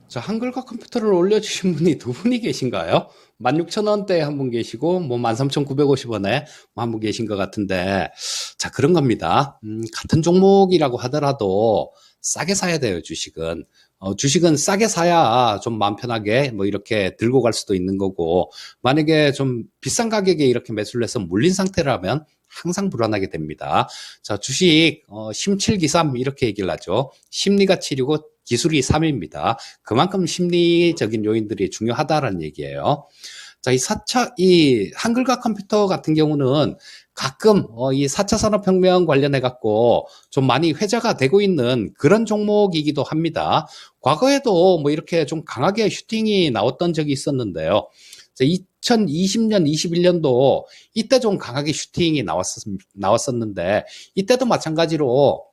자, 한글과 컴퓨터를 올려주신 분이 두 분이 계신가요? 16,000원대에 한 분 계시고, 13,950원에 한 분 계신 것 같은데, 자, 그런 겁니다. 같은 종목이라고 하더라도 싸게 사야 돼요, 주식은. 주식은 싸게 사야 좀 마음 편하게 이렇게 들고 갈 수도 있는 거고, 만약에 좀 비싼 가격에 이렇게 매수를 해서 물린 상태라면 항상 불안하게 됩니다. 자, 주식, 심칠기삼 이렇게 얘기를 하죠. 심리가 7이고 기술이 3위입니다. 그만큼 심리적인 요인들이 중요하다라는 얘기예요. 자, 이 한글과 컴퓨터 같은 경우는 가끔 이 4차 산업혁명 관련해 갖고 좀 많이 회자가 되고 있는 그런 종목이기도 합니다. 과거에도 뭐 이렇게 좀 강하게 슈팅이 나왔던 적이 있었는데요. 2020년, 21년도 이때 좀 강하게 슈팅이 나왔었는데 이때도 마찬가지로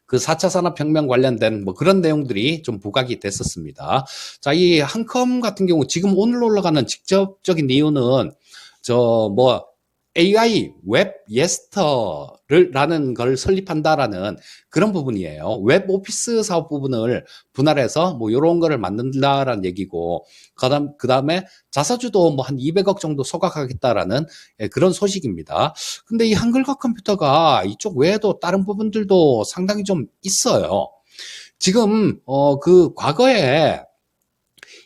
그 4차 산업혁명 관련된 뭐 그런 내용들이 좀 부각이 됐었습니다. 자, 이 한컴 같은 경우 지금 오늘 올라가는 직접적인 이유는 AI 웹 예스터라는 걸 설립한다라는 그런 부분이에요. 웹 오피스 사업 부분을 분할해서 뭐 이런 거를 만든다라는 얘기고, 그다음에 자사주도 뭐 한 200억 정도 소각하겠다라는 그런 소식입니다. 근데 이 한글과 컴퓨터가 이쪽 외에도 다른 부분들도 상당히 좀 있어요. 지금 그 과거에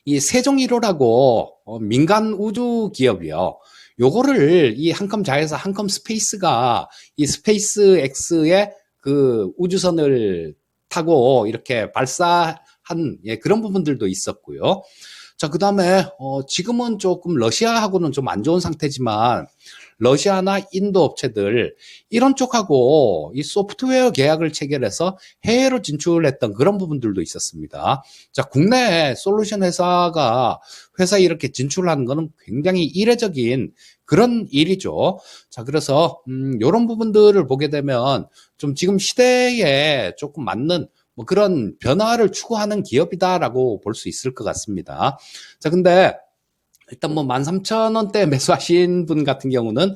이 세종 1호라고 민간 우주 기업이요. 요거를 이 한컴 자회사 한컴 스페이스가 이 스페이스 X의 그 우주선을 타고 이렇게 발사한 그런 부분들도 있었고요. 자, 그다음에 지금은 조금 러시아하고는 좀 안 좋은 상태지만 러시아나 인도 업체들 이런 쪽하고 이 소프트웨어 계약을 체결해서 해외로 진출했던 그런 부분들도 있었습니다. 자, 국내 솔루션 회사에 이렇게 진출하는 거는 굉장히 이례적인 그런 일이죠. 자, 그래서 이런 부분들을 보게 되면 좀 지금 시대에 조금 맞는 뭐 그런 변화를 추구하는 기업이다라고 볼 수 있을 것 같습니다. 자, 근데 일단 뭐 13,000원대 매수하신 분 같은 경우는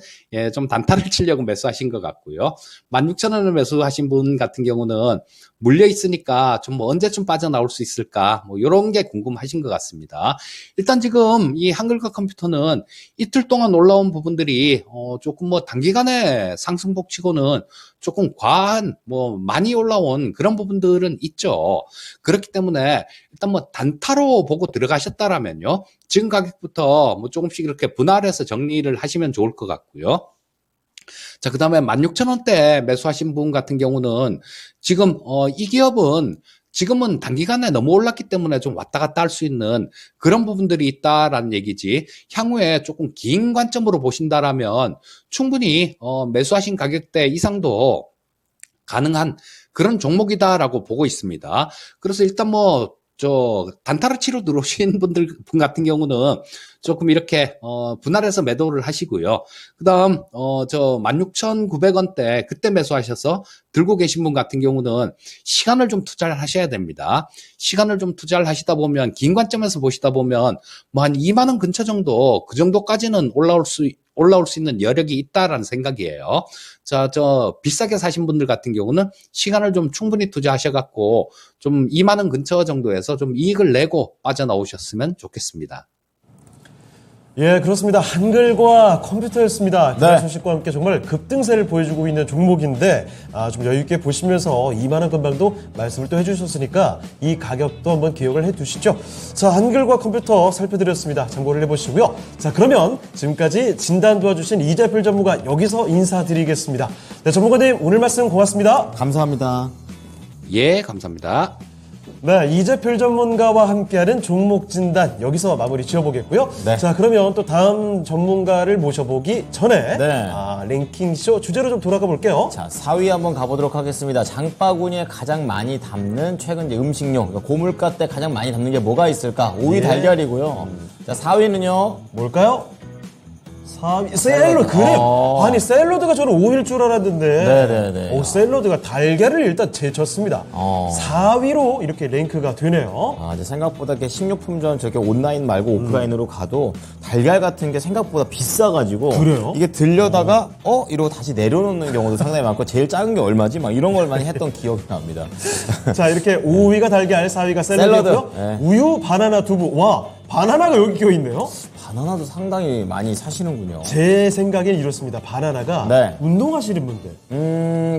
좀 단타를 치려고 매수하신 것 같고요. 16,000원을 매수하신 분 같은 경우는 물려 있으니까 좀 뭐 언제쯤 빠져나올 수 있을까 뭐 이런 게 궁금하신 것 같습니다. 일단 지금 이 한글과 컴퓨터는 이틀 동안 올라온 부분들이 조금 뭐 단기간에 상승폭 치고는 조금 과한 뭐 많이 올라온 그런 부분들은 있죠. 그렇기 때문에 일단 뭐 단타로 보고 들어가셨다라면요. 지금 가격부터 뭐 조금씩 이렇게 분할해서 정리를 하시면 좋을 것 같고요. 자, 그 다음에 16,000원대 매수하신 분 같은 경우는 지금 이 기업은 지금은 단기간에 너무 올랐기 때문에 좀 왔다 갔다 할 수 있는 그런 부분들이 있다라는 얘기지, 향후에 조금 긴 관점으로 보신다라면 충분히 매수하신 가격대 이상도 가능한 그런 종목이다라고 보고 있습니다. 그래서 일단 뭐 단타를 치러 들어오신 분 같은 경우는 조금 이렇게 분할해서 매도를 하시고요. 그다음 16,900원대 그때 매수하셔서 들고 계신 분 같은 경우는 시간을 좀 투자를 하셔야 됩니다. 시간을 좀 투자를 하시다 보면 긴 관점에서 보시다 보면 뭐 한 2만 원 근처 정도, 그 정도까지는 올라올 수 있는 여력이 있다라는 생각이에요. 자, 비싸게 사신 분들 같은 경우는 시간을 좀 충분히 투자하셔갖고 좀 2만 원 근처 정도에서 좀 이익을 내고 빠져나오셨으면 좋겠습니다. 예, 그렇습니다. 한글과 컴퓨터였습니다. 기존 네. 소식과 함께 정말 급등세를 보여주고 있는 종목인데, 좀 여유있게 보시면서 2만원 근방도 말씀을 또 해주셨으니까 이 가격도 한번 기억을 해두시죠. 자, 한글과 컴퓨터 살펴드렸습니다. 참고를 해보시고요. 자, 그러면 지금까지 진단 도와주신 이재필 전문가 여기서 인사드리겠습니다. 네, 전문가님 오늘 말씀 고맙습니다. 감사합니다. 예, 감사합니다. 네, 이재필 전문가와 함께하는 종목 진단 여기서 마무리 지어보겠고요. 네. 자, 그러면 또 다음 전문가를 모셔보기 전에 네. 랭킹쇼 주제로 좀 돌아가 볼게요. 자, 4위 한번 가보도록 하겠습니다. 장바구니에 가장 많이 담는 최근 이제 음식료, 그러니까 고물가 때 가장 많이 담는 게 뭐가 있을까? 5위 예. 달걀이고요. 자, 4위는요. 뭘까요? 4위 샐러드. 그래요. 아니 샐러드가 저는 5위일 줄 알았는데 네네네. 샐러드가 달걀을 일단 제쳤습니다. 4위로 이렇게 랭크가 되네요. 이제 생각보다 이렇게 식료품점 저렇게 온라인 말고 오프라인으로 가도 달걀 같은 게 생각보다 비싸가지고 그래요? 이게 들려다가 이러고 다시 내려놓는 경우도 상당히 많고 제일 작은 게 얼마지? 막 이런 걸 많이 했던 기억이 납니다. 자, 이렇게 5위가 달걀, 4위가 샐러드고요. 네. 우유, 바나나, 두부. 와, 바나나가 여기 껴있네요. 바나나도 상당히 많이 사시는군요. 제 생각엔 이렇습니다. 바나나가 네. 운동하시는 분들,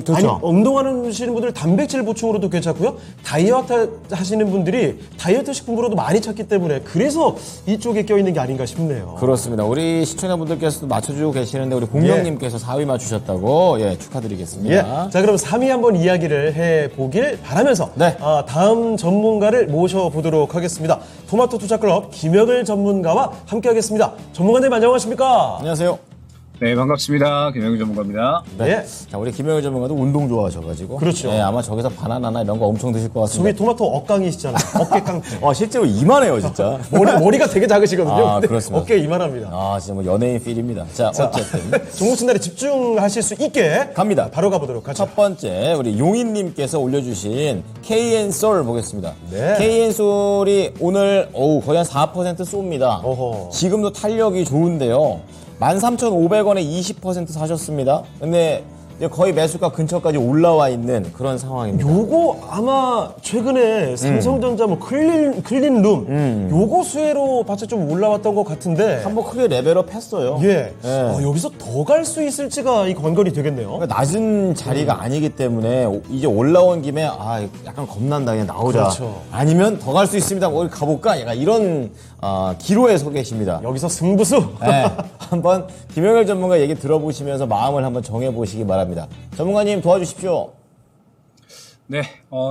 그렇죠. 아니, 운동하시는 분들 단백질 보충으로도 괜찮고요. 다이어트 하시는 분들이 다이어트 식품으로도 많이 찾기 때문에 그래서 이쪽에 껴있는 게 아닌가 싶네요. 그렇습니다. 우리 시청자분들께서도 맞춰주고 계시는데 우리 공룡님께서 4위 맞추셨다고 축하드리겠습니다. 예. 자, 그럼 3위 한번 이야기를 해보길 바라면서 네. 다음 전문가를 모셔보도록 하겠습니다. 토마토 투자클럽 김혁을 전문가와 함께하겠습니다. 전문가님 안녕하십니까? 안녕하세요. 네, 반갑습니다. 김영규 전문가입니다. 네. 예. 자, 우리 김영일 전문가도 운동 좋아하셔가지고. 그렇죠. 네, 아마 저기서 바나나나 이런 거 엄청 드실 것 같습니다. 속이 토마토 억강이시잖아요. 어깨 깡패. 실제로 이만해요, 진짜. 머리가 되게 작으시거든요. 아, 근데 그렇습니다. 어깨 이만합니다. 진짜 뭐 연예인 필입니다. 자, 어쨌든. 종목진단에 집중하실 수 있게 갑니다. 바로 가보도록 하죠. 첫 번째, 우리 용인님께서 올려주신 KN솔 보겠습니다. 네. KN솔이 오늘, 거의 한 4% 쏩니다. 어허. 지금도 탄력이 좋은데요. 13,500원에 20% 사셨습니다. 근데 이제 거의 매수가 근처까지 올라와 있는 그런 상황입니다. 요거 아마 최근에 삼성전자 뭐 클린룸 요거 수혜로 봤을 때 좀 올라왔던 것 같은데 한번 크게 레벨업 했어요. 예. 예. 여기서 더 갈 수 있을지가 이 관건이 되겠네요. 그러니까 낮은 자리가 아니기 때문에 이제 올라온 김에 약간 겁난다 그냥 나오자. 그렇죠. 아니면 더 갈 수 있습니다. 어디 가볼까? 약간 이런 기로에 서 계십니다. 여기서 승부수. 네, 한번 김영일 전문가 얘기 들어보시면서 마음을 한번 정해보시기 바랍니다. 전문가님 도와주십시오. 네,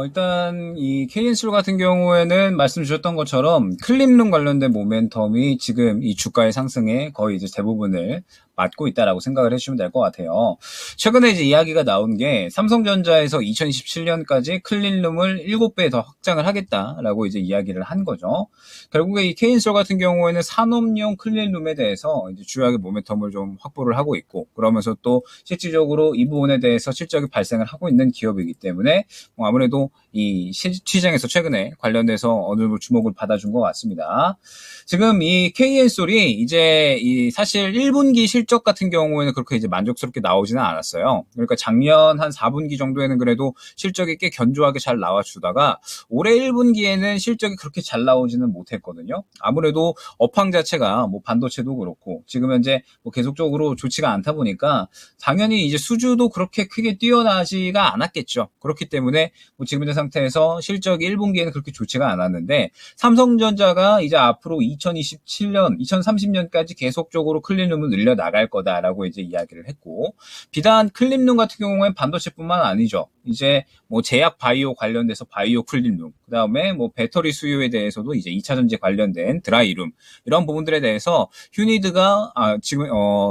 일단 이 KN솔 같은 경우에는 말씀 주셨던 것처럼 클린룸 관련된 모멘텀이 지금 이 주가의 상승에 거의 이제 대부분을 맡고 있다라고 생각을 해주시면 될 것 같아요. 최근에 이제 이야기가 나온 게 삼성전자에서 2027년까지 클린룸을 7배 더 확장을 하겠다라고 이제 이야기를 한 거죠. 결국에 이 KN솔 같은 경우에는 산업용 클린룸에 대해서 이제 주요하게 모멘텀을 좀 확보를 하고 있고, 그러면서 또 실질적으로 이 부분에 대해서 실적이 발생을 하고 있는 기업이기 때문에 아무래도 이 시장에서 최근에 관련돼서 어느 정도 주목을 받아준 것 같습니다. 지금 이 KN솔이 이제 이 사실 1분기 실적 같은 경우에는 그렇게 이제 만족스럽게 나오지는 않았어요. 그러니까 작년 한 4분기 정도에는 그래도 실적이 꽤 견조하게 잘 나와주다가 올해 1분기에는 실적이 그렇게 잘 나오지는 못했거든요. 아무래도 업황 자체가 뭐 반도체도 그렇고 지금 현재 뭐 계속적으로 좋지가 않다 보니까 당연히 이제 수주도 그렇게 크게 뛰어나지가 않았겠죠. 그렇기 때문에 뭐 지금 현재 상태에서 실적이 1분기에는 그렇게 좋지가 않았는데 삼성전자가 이제 앞으로 2027년, 2030년까지 계속적으로 클린룸을 늘려 나갈 거다라고 이제 이야기를 했고, 비단 클린룸 같은 경우에는 반도체뿐만 아니죠. 이제 뭐 제약 바이오 관련돼서 바이오 클린룸, 그다음에 뭐 배터리 수요에 대해서도 이제 2차 전지 관련된 드라이룸, 이런 부분들에 대해서 휴니드가 지금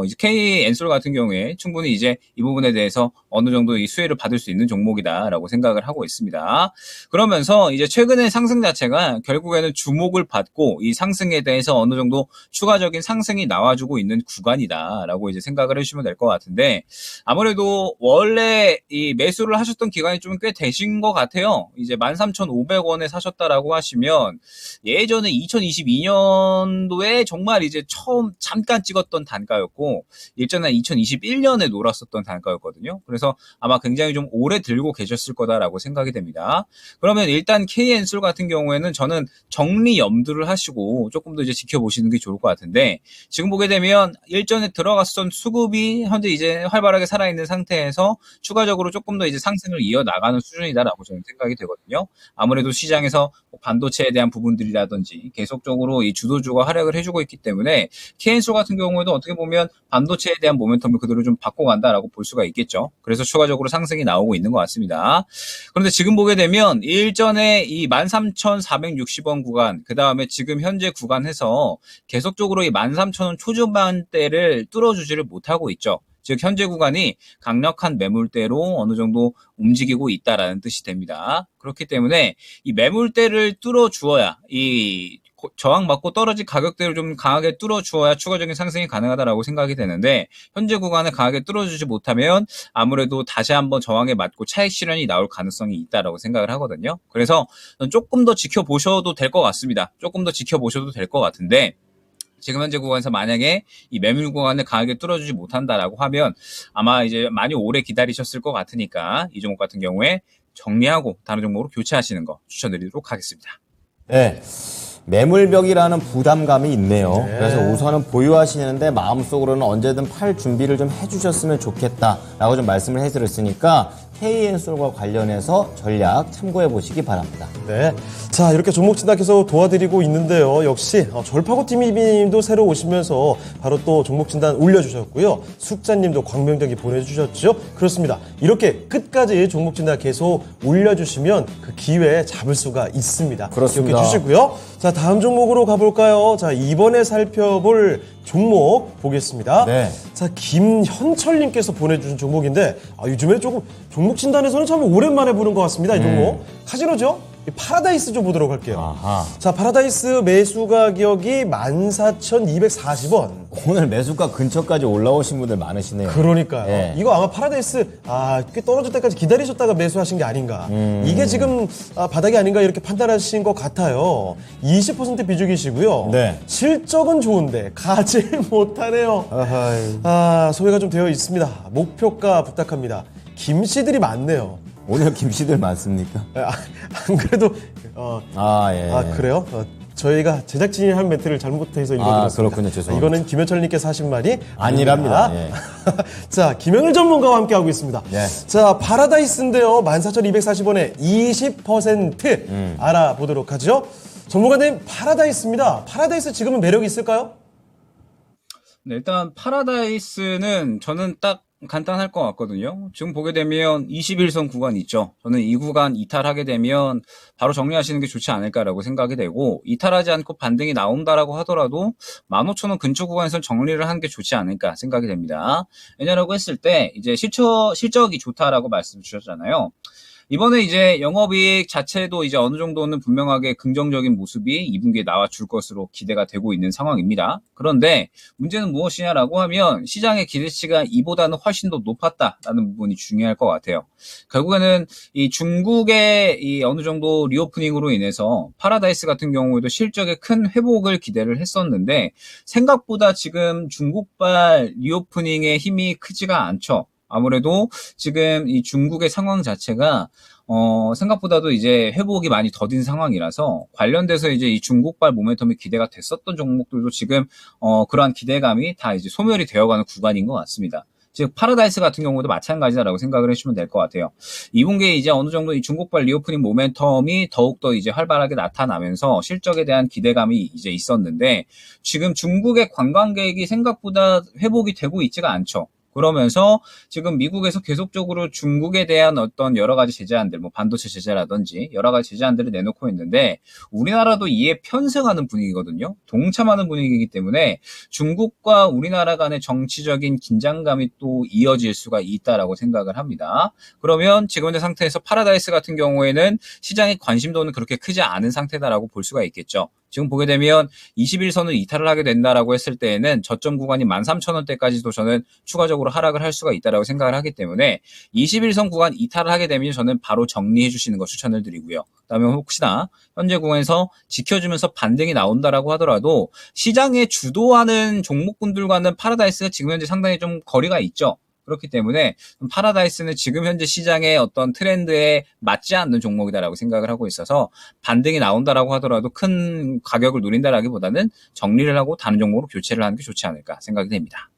이제 KN솔 같은 경우에 충분히 이제 이 부분에 대해서 어느 정도 이 수혜를 받을 수 있는 종목이다라고 생각을 하고 있습니다. 그러면서 이제 최근의 상승 자체가 결국에는 주목을 받고 이 상승에 대해서 어느 정도 추가적인 상승이 나와주고 있는 구간이다라고 이제 생각을 해주시면 될 것 같은데, 아무래도 원래 이 매수를 하셨던 기간이 좀 꽤 되신 것 같아요. 이제 13,500원에 사셨다라고 하시면 예전에 2022년도에 정말 이제 처음 잠깐 찍었던 단가였고, 일전에 2021년에 놀았었던 단가였거든요. 그래서 아마 굉장히 좀 오래 들고 계셨을 거다라고 생각이 됩니다. 그러면 일단 KN솔 같은 경우에는 저는 정리 염두를 하시고 조금 더 이제 지켜보시는 게 좋을 것 같은데, 지금 보게 되면 일전에 들어갔던 수급이 현재 이제 활발하게 살아있는 상태에서 추가적으로 조금 더 이제 상승을 이어나가는 수준이다라고 저는 생각이 되거든요. 아무래도 시장에서 반도체에 대한 부분들이라든지 계속적으로 이 주도주가 활약을 해주고 있기 때문에 KN솔 같은 경우에도 어떻게 보면 반도체에 대한 모멘텀을 그대로 좀 바꿔간다라고 볼 수가 있겠죠. 그래서 추가적으로 상승이 나오고 있는 것 같습니다. 그런데 지금 보게 되면 일전에 이 13,460원 구간, 그 다음에 지금 현재 구간에서 계속적으로 이 13,000원 초중반대를 뚫어주지를 못하고 있죠. 즉 현재 구간이 강력한 매물대로 어느 정도 움직이고 있다라는 뜻이 됩니다. 그렇기 때문에 이 매물대를 뚫어주어야 이 저항받고 떨어진 가격대를 좀 강하게 뚫어주어야 추가적인 상승이 가능하다라고 생각이 되는데, 현재 구간을 강하게 뚫어주지 못하면 아무래도 다시 한번 저항에 맞고 차익 실현이 나올 가능성이 있다라고 생각을 하거든요. 그래서 조금 더 지켜보셔도 될 것 같습니다. 조금 더 지켜보셔도 될 것 같은데, 지금 현재 구간에서 만약에 이 매물 구간을 강하게 뚫어주지 못한다라고 하면 아마 이제 많이 오래 기다리셨을 것 같으니까 이 종목 같은 경우에 정리하고 다른 종목으로 교체하시는 거 추천드리도록 하겠습니다. 네. 매물벽이라는 부담감이 있네요. 그래서 우선은 보유하시는데 마음속으로는 언제든 팔 준비를 좀 해주셨으면 좋겠다라고 좀 말씀을 해드렸으니까 KN솔과 관련해서 전략 참고해 보시기 바랍니다. 네. 자, 이렇게 종목 진단해서 도와드리고 있는데요. 역시 절파고 TV님도 새로 오시면서 바로 또 종목 진단 올려주셨고요. 숙자님도 광명적이 보내주셨죠. 그렇습니다. 이렇게 끝까지 종목 진단 계속 올려주시면 그 기회 잡을 수가 있습니다. 그렇습니다. 기억해 주시고요. 자, 다음 종목으로 가볼까요? 자, 이번에 살펴볼 종목 보겠습니다. 네. 자, 김현철님께서 보내주신 종목인데 요즘에 조금 종목 진단에서는 참 오랜만에 보는 것 같습니다. 이 종목 카지노죠? 이 파라다이스 좀 보도록 할게요. 아하. 자, 파라다이스 매수 가격이 14,240원. 오늘 매수가 근처까지 올라오신 분들 많으시네요. 그러니까요. 네. 이거 아마 파라다이스 꽤 떨어질 때까지 기다리셨다가 매수하신 게 아닌가. 이게 지금 바닥이 아닌가 이렇게 판단하신 것 같아요. 20% 비중이시고요. 네. 실적은 좋은데 가질 못하네요. 소외가 좀 되어 있습니다. 목표가 부탁합니다. 김씨들이 많네요. 오늘 김씨들 많습니까? 안 그래도 예. 그래요? 저희가 제작진이 한 멘트를 잘못해서 읽어드렸습니다. 그렇군요. 죄송합니다. 이거는 김현철님께서 하신 말이 아니랍니다. 아닙니다. 자, 김영일 전문가와 함께하고 있습니다. 예. 자, 파라다이스인데요. 14,240원에 20% 알아보도록 하죠. 전문가님, 파라다이스입니다. 파라다이스 지금은 매력이 있을까요? 네, 일단 파라다이스는 저는 딱 간단할 것 같거든요. 지금 보게 되면 21선 구간 있죠. 저는 이 구간 이탈하게 되면 바로 정리하시는 게 좋지 않을까라고 생각이 되고, 이탈하지 않고 반등이 나온다라고 하더라도 15,000원 근처 구간에서 정리를 하는 게 좋지 않을까 생각이 됩니다. 왜냐라고 했을 때 이제 실적이 좋다라고 말씀 주셨잖아요. 이번에 이제 영업이익 자체도 이제 어느 정도는 분명하게 긍정적인 모습이 2분기에 나와줄 것으로 기대가 되고 있는 상황입니다. 그런데 문제는 무엇이냐라고 하면 시장의 기대치가 이보다는 훨씬 더 높았다라는 부분이 중요할 것 같아요. 결국에는 이 중국의 이 어느 정도 리오프닝으로 인해서 파라다이스 같은 경우에도 실적에 큰 회복을 기대를 했었는데 생각보다 지금 중국발 리오프닝의 힘이 크지가 않죠. 아무래도 지금 이 중국의 상황 자체가 생각보다도 이제 회복이 많이 더딘 상황이라서 관련돼서 이제 이 중국발 모멘텀이 기대가 됐었던 종목들도 지금 그러한 기대감이 다 이제 소멸이 되어가는 구간인 것 같습니다. 즉 파라다이스 같은 경우도 마찬가지다라고 생각을 해주시면 될 것 같아요. 2분기에 이제 어느 정도 이 중국발 리오프닝 모멘텀이 더욱더 이제 활발하게 나타나면서 실적에 대한 기대감이 이제 있었는데 지금 중국의 관광객이 생각보다 회복이 되고 있지가 않죠. 그러면서 지금 미국에서 계속적으로 중국에 대한 어떤 여러 가지 제재안들, 뭐 반도체 제재라든지 여러 가지 제재안들을 내놓고 있는데 우리나라도 이에 편승하는 분위기거든요. 동참하는 분위기이기 때문에 중국과 우리나라 간의 정치적인 긴장감이 또 이어질 수가 있다라고 생각을 합니다. 그러면 지금 현재 상태에서 파라다이스 같은 경우에는 시장의 관심도는 그렇게 크지 않은 상태다라고 볼 수가 있겠죠. 지금 보게 되면 21선을 이탈을 하게 된다라고 했을 때에는 저점 구간이 13,000원대까지도 저는 추가적으로 하락을 할 수가 있다라고 생각을 하기 때문에 21선 구간 이탈을 하게 되면 저는 바로 정리해 주시는 거 추천을 드리고요. 그다음에 혹시나 현재 구간에서 지켜주면서 반등이 나온다라고 하더라도 시장에 주도하는 종목군들과는 파라다이스가 지금 현재 상당히 좀 거리가 있죠. 그렇기 때문에 파라다이스는 지금 현재 시장의 어떤 트렌드에 맞지 않는 종목이다라고 생각을 하고 있어서 반등이 나온다라고 하더라도 큰 가격을 노린다라기보다는 정리를 하고 다른 종목으로 교체를 하는 게 좋지 않을까 생각이 됩니다.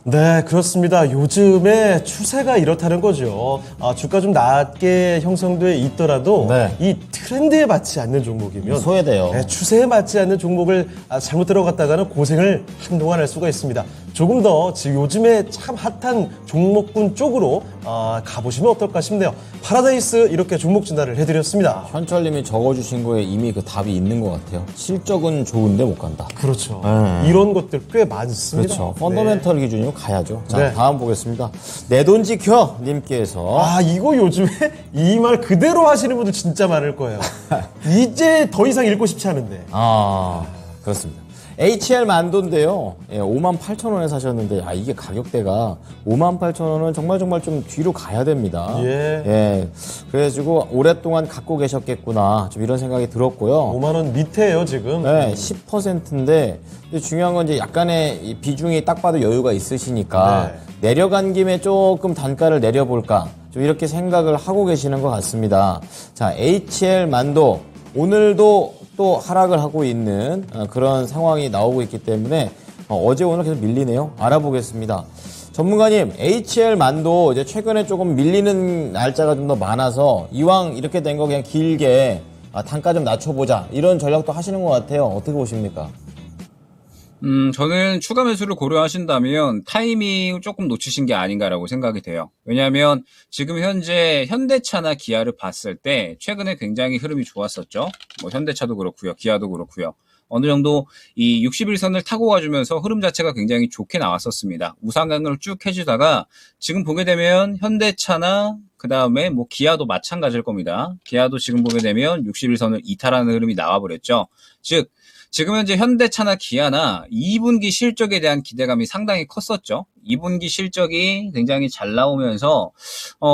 네, 그렇습니다. 요즘에 추세가 이렇다는 거죠. 주가 좀 낮게 형성돼 있더라도 네. 이 트렌드에 맞지 않는 종목이면 소외돼요. 네, 추세에 맞지 않는 종목을 잘못 들어갔다가는 고생을 한동안 할 수가 있습니다. 조금 더 지금 요즘에 참 핫한 종목군 쪽으로 가보시면 어떨까 싶네요. 파라다이스 이렇게 종목 진단을 해드렸습니다. 현철님이 적어주신 거에 이미 그 답이 있는 것 같아요. 실적은 좋은데 못 간다. 그렇죠. 이런 것들 꽤 많습니다. 그렇죠. 펀더멘털 기준이면 가야죠. 자, 네. 다음 보겠습니다. 내 돈 지켜 님께서 이거 요즘에 이 말 그대로 하시는 분들 진짜 많을 거예요. 이제 더 이상 읽고 싶지 않은데. 그렇습니다. HL 만도인데요. 58,000원에 사셨는데 이게 가격대가 58,000원은 정말 좀 뒤로 가야 됩니다. 예. 그래가지고 오랫동안 갖고 계셨겠구나 좀 이런 생각이 들었고요. 5만 원 밑에요 지금. 네, 10%인데 중요한 건 이제 약간의 이 비중이 딱 봐도 여유가 있으시니까 내려간 김에 조금 단가를 내려볼까 좀 이렇게 생각을 하고 계시는 것 같습니다. 자, HL 만도 오늘도 또 하락을 하고 있는 그런 상황이 나오고 있기 때문에 어제 오늘 계속 밀리네요. 알아보겠습니다. 전문가님, HL만도 이제 최근에 조금 밀리는 날짜가 좀 더 많아서 이왕 이렇게 된 거 그냥 길게 단가 좀 낮춰보자 이런 전략도 하시는 것 같아요. 어떻게 보십니까? 저는 추가 매수를 고려하신다면 타이밍 조금 놓치신 게 아닌가라고 생각이 돼요. 왜냐하면 지금 현재 현대차나 기아를 봤을 때 최근에 굉장히 흐름이 좋았었죠. 뭐 현대차도 그렇고요, 기아도 그렇고요. 어느 정도 이 60일선을 타고 가주면서 흐름 자체가 굉장히 좋게 나왔었습니다. 우상향을 쭉 해주다가 지금 보게 되면 현대차나 그 다음에 뭐 기아도 마찬가지일 겁니다. 기아도 지금 보게 되면 60일선을 이탈하는 흐름이 나와버렸죠. 즉 지금 현재 현대차나 기아나 2분기 실적에 대한 기대감이 상당히 컸었죠. 2분기 실적이 굉장히 잘 나오면서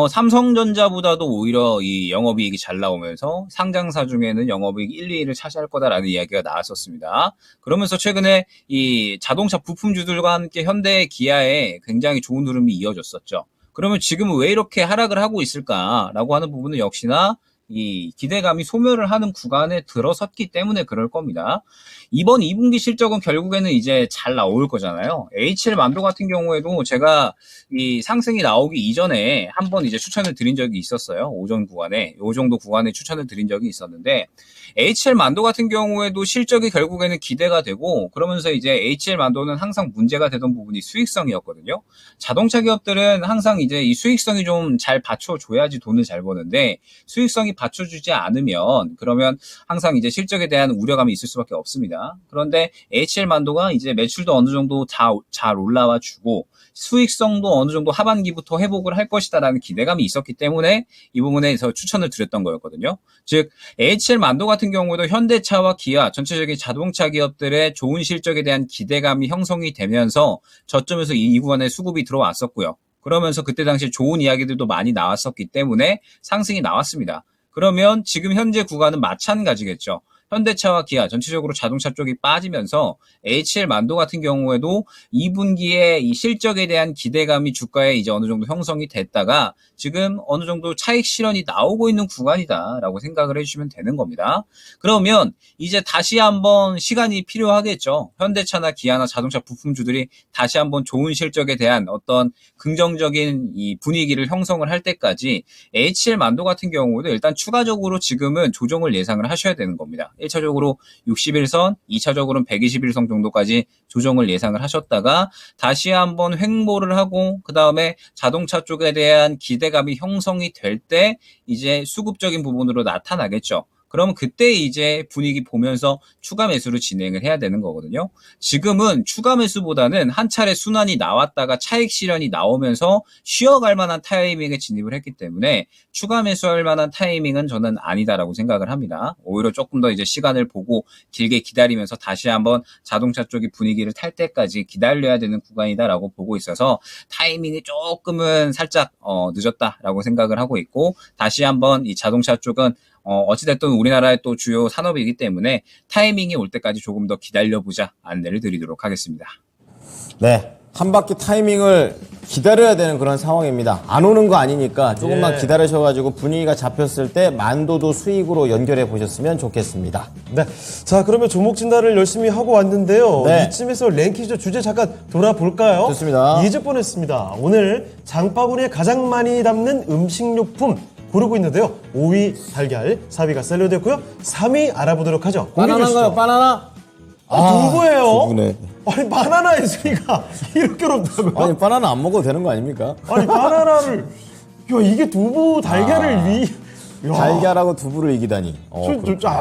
삼성전자보다도 오히려 이 영업이익이 잘 나오면서 상장사 중에는 영업이익 1, 2위를 차지할 거다라는 이야기가 나왔었습니다. 그러면서 최근에 이 자동차 부품주들과 함께 현대, 기아에 굉장히 좋은 흐름이 이어졌었죠. 그러면 지금은 왜 이렇게 하락을 하고 있을까라고 하는 부분은 역시나 이 기대감이 소멸을 하는 구간에 들어섰기 때문에 그럴 겁니다. 이번 2분기 실적은 결국에는 이제 잘 나올 거잖아요. HL만도 같은 경우에도 제가 이 상승이 나오기 이전에 한번 이제 추천을 드린 적이 있었어요. 오전 구간에, 요 정도 구간에 추천을 드린 적이 있었는데 HL만도 같은 경우에도 실적이 결국에는 기대가 되고 그러면서 이제 HL만도는 항상 문제가 되던 부분이 수익성이었거든요. 자동차 기업들은 항상 이제 이 수익성이 좀 잘 받쳐줘야지 돈을 잘 버는데 수익성이 받쳐주지 않으면 그러면 항상 이제 실적에 대한 우려감이 있을 수밖에 없습니다. 그런데 HL만도가 이제 매출도 어느 정도 잘 올라와 주고 수익성도 어느 정도 하반기부터 회복을 할 것이다라는 기대감이 있었기 때문에 이 부분에서 추천을 드렸던 거였거든요. 즉 HL만도 같은 경우도 현대차와 기아 전체적인 자동차 기업들의 좋은 실적에 대한 기대감이 형성이 되면서 저점에서 이 구간에 수급이 들어왔었고요. 그러면서 그때 당시 좋은 이야기들도 많이 나왔었기 때문에 상승이 나왔습니다. 그러면 지금 현재 구간은 마찬가지겠죠. 현대차와 기아 전체적으로 자동차 쪽이 빠지면서 HL만도 같은 경우에도 2분기에 이 실적에 대한 기대감이 주가에 이제 어느 정도 형성이 됐다가 지금 어느 정도 차익 실현이 나오고 있는 구간이다라고 생각을 해주시면 되는 겁니다. 그러면 이제 다시 한번 시간이 필요하겠죠. 현대차나 기아나 자동차 부품주들이 다시 한번 좋은 실적에 대한 어떤 긍정적인 이 분위기를 형성을 할 때까지 HL만도 같은 경우도 일단 추가적으로 지금은 조정을 예상을 하셔야 되는 겁니다. 1차적으로 60일선, 2차적으로는 120일선 정도까지 조정을 예상을 하셨다가 다시 한번 횡보를 하고 그 다음에 자동차 쪽에 대한 기대감이 형성이 될 때 이제 수급적인 부분으로 나타나겠죠. 그러면 그때 이제 분위기 보면서 추가 매수를 진행을 해야 되는 거거든요. 지금은 추가 매수보다는 한 차례 순환이 나왔다가 차익 실현이 나오면서 쉬어갈 만한 타이밍에 진입을 했기 때문에 추가 매수할 만한 타이밍은 저는 아니다라고 생각을 합니다. 오히려 조금 더 이제 시간을 보고 길게 기다리면서 다시 한번 자동차 쪽이 분위기를 탈 때까지 기다려야 되는 구간이다라고 보고 있어서 타이밍이 조금은 살짝 늦었다라고 생각을 하고 있고 다시 한번 이 자동차 쪽은 어찌됐든 우리나라의 또 주요 산업이기 때문에 타이밍이 올 때까지 조금 더 기다려보자 안내를 드리도록 하겠습니다. 네. 한 바퀴 타이밍을 기다려야 되는 그런 상황입니다. 안 오는 거 아니니까 조금만 기다리셔가지고 분위기가 잡혔을 때 만도도 수익으로 연결해 보셨으면 좋겠습니다. 네. 자, 그러면 종목 진단을 열심히 하고 왔는데요. 네. 이쯤에서 랭킹조 주제 잠깐 돌아볼까요? 좋습니다. 2주 뻔했습니다. 오늘 장바구니에 가장 많이 담는 음식료품 고르고 있는데요. 5위 달걀, 4위가 샐러드였고요. 3위 알아보도록 하죠. 바나나인가요? 바나나? 누구예요? 누구네. 아니, 바나나의 수위가 이렇게 높다고요? 아니, 바나나 안 먹어도 되는 거 아닙니까? 아니, 바나나를, 야, 이게 두부 달걀을 야. 달걀하고 두부를 이기다니.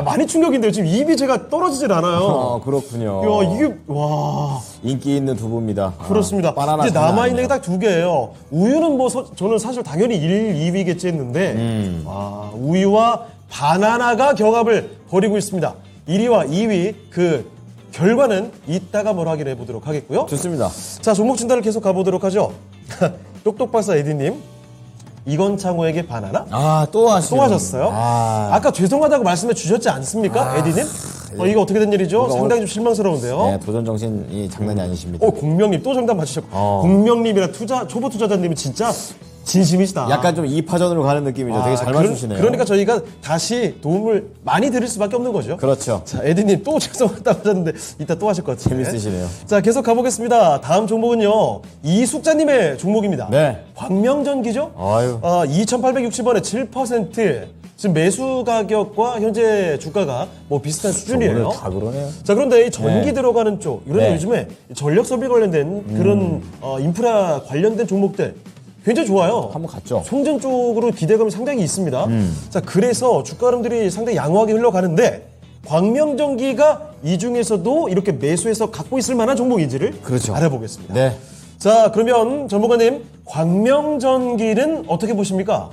많이 충격인데요. 지금 입이 제가 떨어지질 않아요. 그렇군요. 야, 이게, 와. 인기 있는 두부입니다. 그렇습니다. 바나나 이제 장난 남아있는 게 아니에요. 딱 두 개예요. 우유는 뭐, 저는 사실 당연히 1, 2위겠지 했는데, 우유와 바나나가 경합을 벌이고 있습니다. 1위와 2위, 그 결과는 이따가 뭘 확인해 보도록 하겠고요. 좋습니다. 자, 종목 진단을 계속 가보도록 하죠. 똑똑박사 에디님, 이건창호에게 바나나? 또 하셨어요? 아까 죄송하다고 말씀해 주셨지 않습니까, 에디님? 이거 어떻게 된 일이죠? 상당히 좀 실망스러운데요. 네, 도전 정신이 장난이 아니십니다. 공명님 또 정답 맞추셨고, 공명님이랑 초보 투자자님이 진짜 진심이시다. 약간 좀 2파전으로 가는 느낌이죠. 되게 잘 맞추시네요. 그러니까 저희가 다시 도움을 많이 드릴 수밖에 없는 거죠. 그렇죠. 자, 에디님 또 죄송하다고 하셨는데 이따 또 하실 것 같아요. 재밌으시네요. 자, 계속 가보겠습니다. 다음 종목은요. 이숙자님의 종목입니다. 네. 광명전기죠? 아유. 2,860원에 7%. 지금 매수 가격과 현재 주가가 뭐 비슷한 수준이에요. 오늘 다 그러네요. 자, 그런데 이 전기 네. 들어가는 쪽, 이런 네. 요즘에 전력 설비 관련된 그런 인프라 관련된 종목들 굉장히 좋아요. 한번 갔죠. 송전 쪽으로 기대감이 상당히 있습니다. 자, 그래서 주가 흐름들이 상당히 양호하게 흘러가는데 광명전기가 이 중에서도 이렇게 매수해서 갖고 있을 만한 종목인지를 그렇죠. 알아보겠습니다. 네. 자, 그러면 전문가님, 광명전기는 어떻게 보십니까?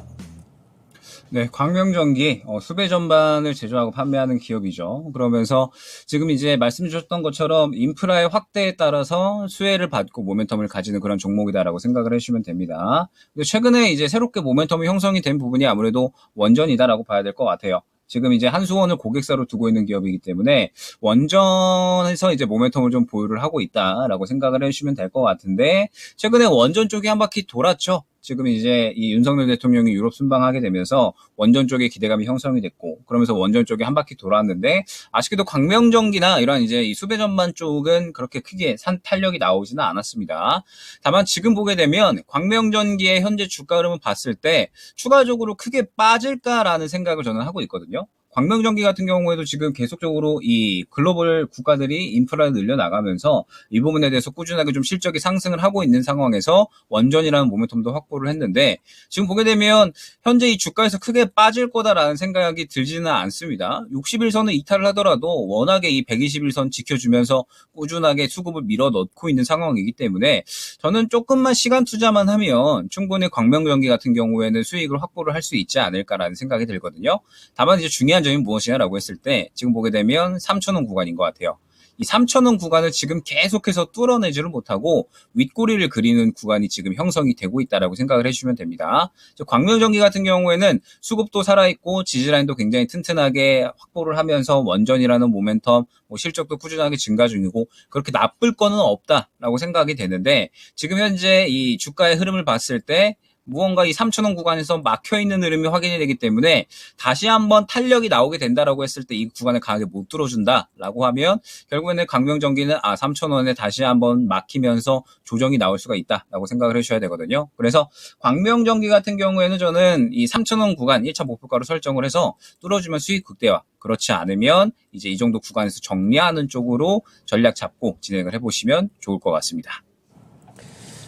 네, 광명전기 수배 전반을 제조하고 판매하는 기업이죠. 그러면서 지금 이제 말씀 주셨던 것처럼 인프라의 확대에 따라서 수혜를 받고 모멘텀을 가지는 그런 종목이다라고 생각을 해주시면 됩니다. 근데 최근에 이제 새롭게 모멘텀이 형성이 된 부분이 아무래도 원전이다라고 봐야 될 것 같아요. 지금 이제 한수원을 고객사로 두고 있는 기업이기 때문에 원전에서 이제 모멘텀을 좀 보유를 하고 있다라고 생각을 해주시면 될 것 같은데, 최근에 원전 쪽이 한 바퀴 돌았죠. 지금 이제 이 윤석열 대통령이 유럽 순방하게 되면서 원전 쪽에 기대감이 형성이 됐고, 그러면서 원전 쪽에 한 바퀴 돌았는데, 아쉽게도 광명전기나 이런 이제 이 수배 전반 쪽은 그렇게 크게 탄력이 나오지는 않았습니다. 다만 지금 보게 되면 광명전기의 현재 주가 흐름을 봤을 때 추가적으로 크게 빠질까라는 생각을 저는 하고 있거든요. 광명전기 같은 경우에도 지금 계속적으로 이 글로벌 국가들이 인프라를 늘려나가면서 이 부분에 대해서 꾸준하게 좀 실적이 상승을 하고 있는 상황에서 원전이라는 모멘텀도 확보를 했는데, 지금 보게 되면 현재 이 주가에서 크게 빠질 거다라는 생각이 들지는 않습니다. 60일선을 이탈을 하더라도 워낙에 이 120일선 지켜주면서 꾸준하게 수급을 밀어 넣고 있는 상황이기 때문에 저는 조금만 시간 투자만 하면 충분히 광명전기 같은 경우에는 수익을 확보를 할 수 있지 않을까라는 생각이 들거든요. 다만 이제 중요한 점이 무엇이냐라고 했을 때 지금 보게 되면 3,000원 구간인 것 같아요. 이 3,000원 구간을 지금 계속해서 뚫어내지를 못하고 윗꼬리를 그리는 구간이 지금 형성이 되고 있다라고 생각을 해주시면 됩니다. 광명전기 같은 경우에는 수급도 살아있고 지지라인도 굉장히 튼튼하게 확보를 하면서 원전이라는 모멘텀, 실적도 꾸준하게 증가 중이고 그렇게 나쁠 거는 없다라고 생각이 되는데, 지금 현재 이 주가의 흐름을 봤을 때 무언가 이 3,000원 구간에서 막혀있는 흐름이 확인이 되기 때문에 다시 한번 탄력이 나오게 된다라고 했을 때 이 구간을 강하게 못 뚫어준다라고 하면 결국에는 광명전기는 3,000원에 다시 한번 막히면서 조정이 나올 수가 있다라고 생각을 해주셔야 되거든요. 그래서 광명전기 같은 경우에는 저는 이 3,000원 구간 1차 목표가로 설정을 해서 뚫어주면 수익 극대화, 그렇지 않으면 이제 이 정도 구간에서 정리하는 쪽으로 전략 잡고 진행을 해보시면 좋을 것 같습니다.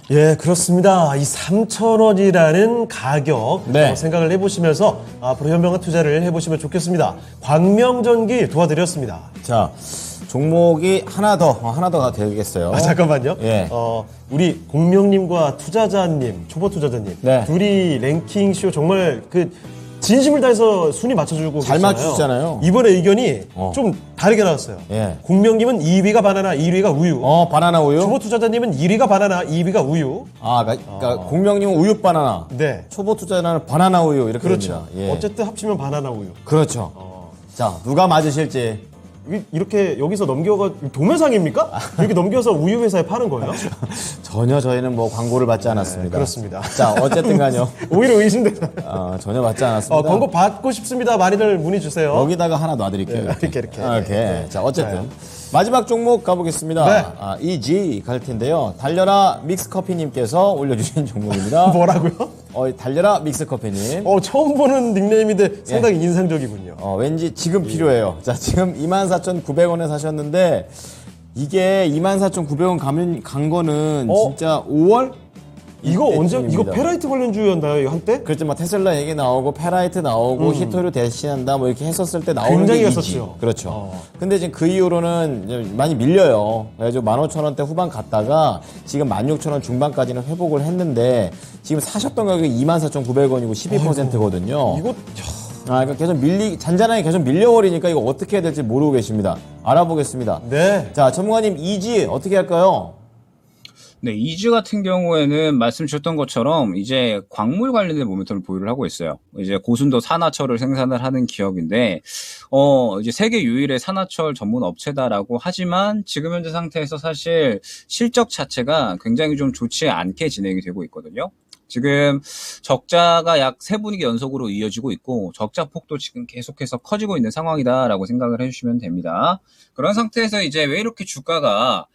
예, 그렇습니다. 이 3,000원이라는 가격 네. 생각을 해보시면서 앞으로 현명한 투자를 해보시면 좋겠습니다. 광명전기 도와드렸습니다. 자, 종목이 하나 더 되겠어요. 잠깐만요. 예. 우리 공명님과 투자자님, 초보 투자자님, 네. 둘이 랭킹쇼 정말 진심을 다해서 순위 맞춰주고 잘 계시잖아요. 맞추시잖아요. 이번에 의견이 어. 좀 다르게 나왔어요. 예. 공명님은 2위가 바나나, 1위가 우유. 바나나 우유? 초보 투자자님은 1위가 바나나, 2위가 우유. 그러니까 공명님은 우유 바나나. 네. 초보 투자자는 바나나 우유 이렇게 그렇죠. 됩니다. 예. 어쨌든 합치면 바나나 우유. 그렇죠. 자, 누가 맞으실지. 이렇게 여기서 넘겨가 동영상입니까? 이렇게 넘겨서 우유 회사에 파는 거예요? 전혀 저희는 뭐 광고를 받지 않았습니다. 그렇습니다. 자, 어쨌든 간요. 오히려 의심된다. 전혀 받지 않았습니다. 광고 받고 싶습니다. 많이들 문의 주세요. 여기다가 하나 놔드릴게요. 네, 이렇게. 이렇게. 자, 어쨌든. 마지막 종목 가보겠습니다. 네. EG 갈 텐데요. 달려라 믹스커피님께서 올려주신 종목입니다. 뭐라고요? 달려라 믹스커피님. 처음 보는 닉네임인데 상당히 인상적이군요. 왠지 지금 필요해요. 자, 지금 24,900원에 사셨는데, 이게 24,900원 간 거는 진짜 5월? 이거 언제, 이거 이때쯤입니다. 페라이트 관련주였나요, 이거 한때? 그렇죠. 뭐 테슬라 얘기 나오고 페라이트 나오고 히토류 대신한다 뭐 이렇게 했었을 때 나오는 굉장히 게 EG. 했었죠. 그렇죠. 근데 지금 그 이후로는 이제 많이 밀려요. 그래가지고 15,000원대 후반 갔다가 지금 16,000원 중반까지는 회복을 했는데 지금 사셨던 가격이 24,900원이고 12%거든요. 이거, 그러니까 계속 잔잔하게 계속 밀려버리니까 이거 어떻게 해야 될지 모르고 계십니다. 알아보겠습니다. 네. 자, 전문가님 EG 어떻게 할까요? 네, 이즈 같은 경우에는 말씀 주셨던 것처럼 이제 광물 관련된 모멘텀을 보유를 하고 있어요. 이제 고순도 산화철을 생산을 하는 기업인데, 이제 세계 유일의 산화철 전문 업체다라고 하지만 지금 현재 상태에서 사실 실적 자체가 굉장히 좀 좋지 않게 진행이 되고 있거든요. 지금 적자가 약 3분기 연속으로 이어지고 있고 적자 폭도 지금 계속해서 커지고 있는 상황이다라고 생각을 해주시면 됩니다. 그런 상태에서 이제 왜 이렇게 주가가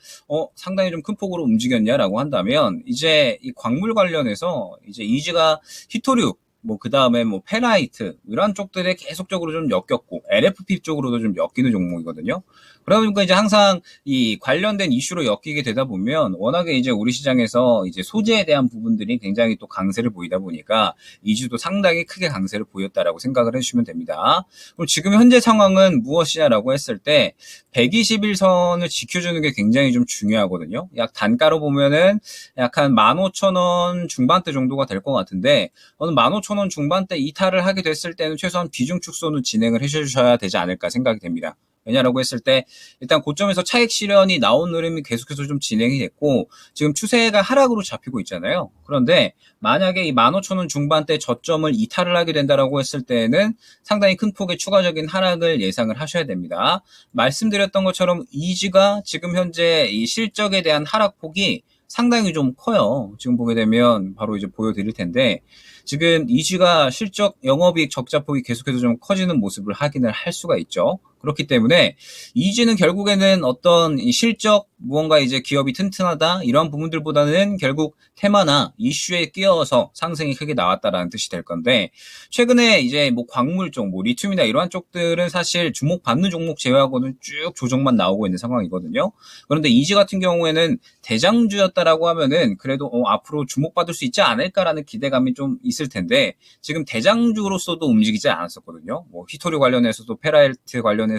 상당히 좀 큰 폭으로 움직였냐라고 한다면 이제 이 광물 관련해서 이제 이지가 히토류 그 다음에 페라이트, 이런 쪽들에 계속적으로 좀 엮였고, LFP 쪽으로도 좀 엮이는 종목이거든요. 그러다 보니까 이제 항상 이 관련된 이슈로 엮이게 되다 보면, 워낙에 이제 우리 시장에서 이제 소재에 대한 부분들이 굉장히 또 강세를 보이다 보니까, 이주도 상당히 크게 강세를 보였다라고 생각을 해주시면 됩니다. 그럼 지금 현재 상황은 무엇이냐라고 했을 때, 121선을 지켜주는 게 굉장히 좀 중요하거든요. 약 단가로 보면은 약 한 15,000원 중반대 정도가 될 것 같은데, 15,000원 중반대 이탈을 하게 됐을 때는 최소한 비중 축소는 진행을 해주셔야 되지 않을까 생각이 됩니다. 왜냐라고 했을 때 일단 고점에서 차익 실현이 나온 흐름이 계속해서 좀 진행이 됐고 지금 추세가 하락으로 잡히고 있잖아요. 그런데 만약에 이 15,000원 중반대 저점을 이탈을 하게 된다라고 했을 때는 상당히 큰 폭의 추가적인 하락을 예상을 하셔야 됩니다. 말씀드렸던 것처럼 이지가 지금 현재 이 실적에 대한 하락폭이 상당히 좀 커요. 지금 보게 되면 바로 이제 보여드릴 텐데 지금 이지가 실적 영업이익 적자폭이 계속해서 좀 커지는 모습을 확인을 할 수가 있죠. 그렇기 때문에 이지는 결국에는 어떤 실적 무언가 이제 기업이 튼튼하다 이런 부분들보다는 결국 테마나 이슈에 끼어서 상승이 크게 나왔다라는 뜻이 될 건데 최근에 이제 광물 쪽, 리튬이나 이러한 쪽들은 사실 주목받는 종목 제외하고는 쭉 조정만 나오고 있는 상황이거든요. 그런데 이지 같은 경우에는 대장주였다라고 하면은 그래도 앞으로 주목받을 수 있지 않을까라는 기대감이 좀 있을 텐데 지금 대장주로서도 움직이지 않았었거든요. 히토류 관련해서도 페라이트 관련해서도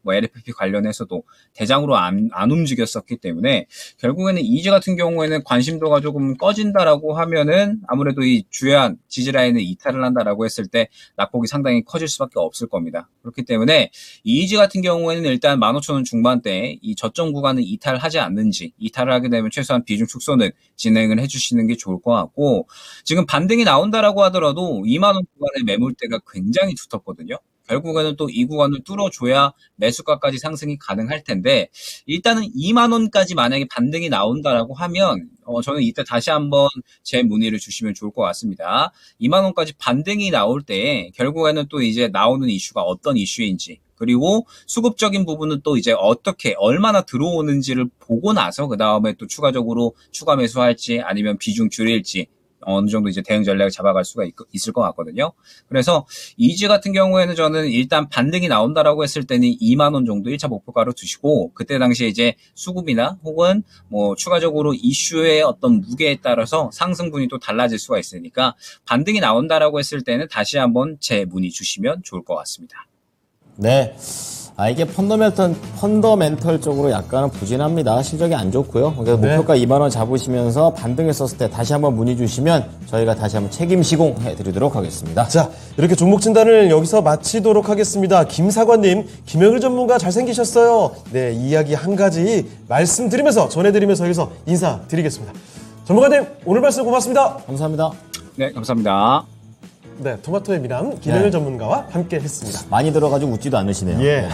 LFP 관련해서도 대장으로 안 움직였었기 때문에 결국에는 이지 같은 경우에는 관심도가 조금 꺼진다라고 하면은 아무래도 이 주요한 지지라인을 이탈을 한다라고 했을 때 낙폭이 상당히 커질 수밖에 없을 겁니다. 그렇기 때문에 이지 같은 경우에는 일단 15,000원 중반대 이 저점 구간을 이탈하지 않는지 이탈을 하게 되면 최소한 비중 축소는 진행을 해주시는 게 좋을 것 같고 지금 반등이 나온다라고 하더라도 2만원 구간의 매물대가 굉장히 두텁거든요. 결국에는 또 이 구간을 뚫어줘야 매수가까지 상승이 가능할 텐데 일단은 2만 원까지 만약에 반등이 나온다라고 하면 저는 이때 다시 한번 제 문의를 주시면 좋을 것 같습니다. 2만 원까지 반등이 나올 때 결국에는 또 이제 나오는 이슈가 어떤 이슈인지 그리고 수급적인 부분은 또 이제 어떻게 얼마나 들어오는지를 보고 나서 그 다음에 또 추가적으로 추가 매수할지 아니면 비중 줄일지 어느 정도 이제 대응 전략을 잡아갈 수가 있을 것 같거든요. 그래서 이지 같은 경우에는 저는 일단 반등이 나온다라고 했을 때는 2만 원 정도 1차 목표가로 두시고 그때 당시에 이제 수급이나 혹은 추가적으로 이슈의 어떤 무게에 따라서 상승분이 또 달라질 수가 있으니까 반등이 나온다라고 했을 때는 다시 한번 제 문의 주시면 좋을 것 같습니다. 네. 이게 펀더멘털적으로 약간은 부진합니다. 실적이 안 좋고요. 그래서 목표가 2만 원 잡으시면서 반등했었을 때 다시 한번 문의 주시면 저희가 다시 한번 책임 시공해 드리도록 하겠습니다. 자, 이렇게 종목 진단을 여기서 마치도록 하겠습니다. 김사관님, 김영일 전문가 잘생기셨어요. 네, 이야기 한 가지 말씀드리면서 전해드리면서 여기서 인사드리겠습니다. 전문가님, 오늘 말씀 고맙습니다. 감사합니다. 네, 감사합니다. 네, 토마토의 미남 김영일 전문가와 함께 했습니다. 많이 들어가지고 웃지도 않으시네요. 예.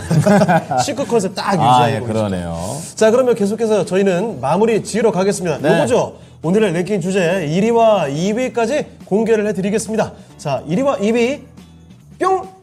시크 컨셉 딱 유지하고 예, 있습니다. 그러네요. 자, 그러면 계속해서 저희는 마무리 지으러 가겠습니다. 네. 요거죠. 오늘의 랭킹 주제 1위와 2위까지 공개를 해드리겠습니다. 자, 1위와 2위 뿅!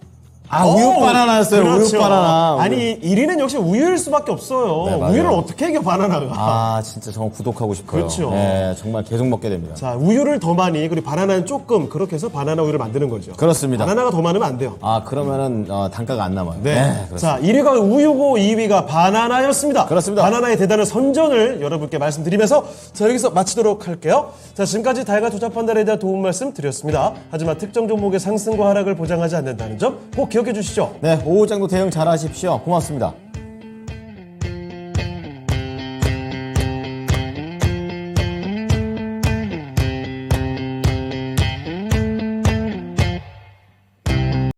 우유 바나나였어요. 그렇죠. 우유 바나나. 아니, 1위는 역시 우유일 수밖에 없어요. 네, 맞아요. 우유를 어떻게 이겨, 바나나가. 진짜 정말 구독하고 싶어요. 그렇죠. 네, 정말 계속 먹게 됩니다. 자, 우유를 더 많이, 그리고 바나나는 조금, 그렇게 해서 바나나 우유를 만드는 거죠. 그렇습니다. 바나나가 더 많으면 안 돼요. 그러면은 단가가 안 남아요. 네. 그렇습니다. 자, 1위가 우유고 2위가 바나나였습니다. 그렇습니다. 바나나의 대단한 선전을 여러분께 말씀드리면서 자, 여기서 마치도록 할게요. 자, 지금까지 다양한 투자 판단에 대한 도움 말씀 드렸습니다. 하지만 특정 종목의 상승과 하락을 보장하지 않는다는 점 꼭 기억해 주시죠. 네, 오후장도 대응 잘 하십시오. 고맙습니다.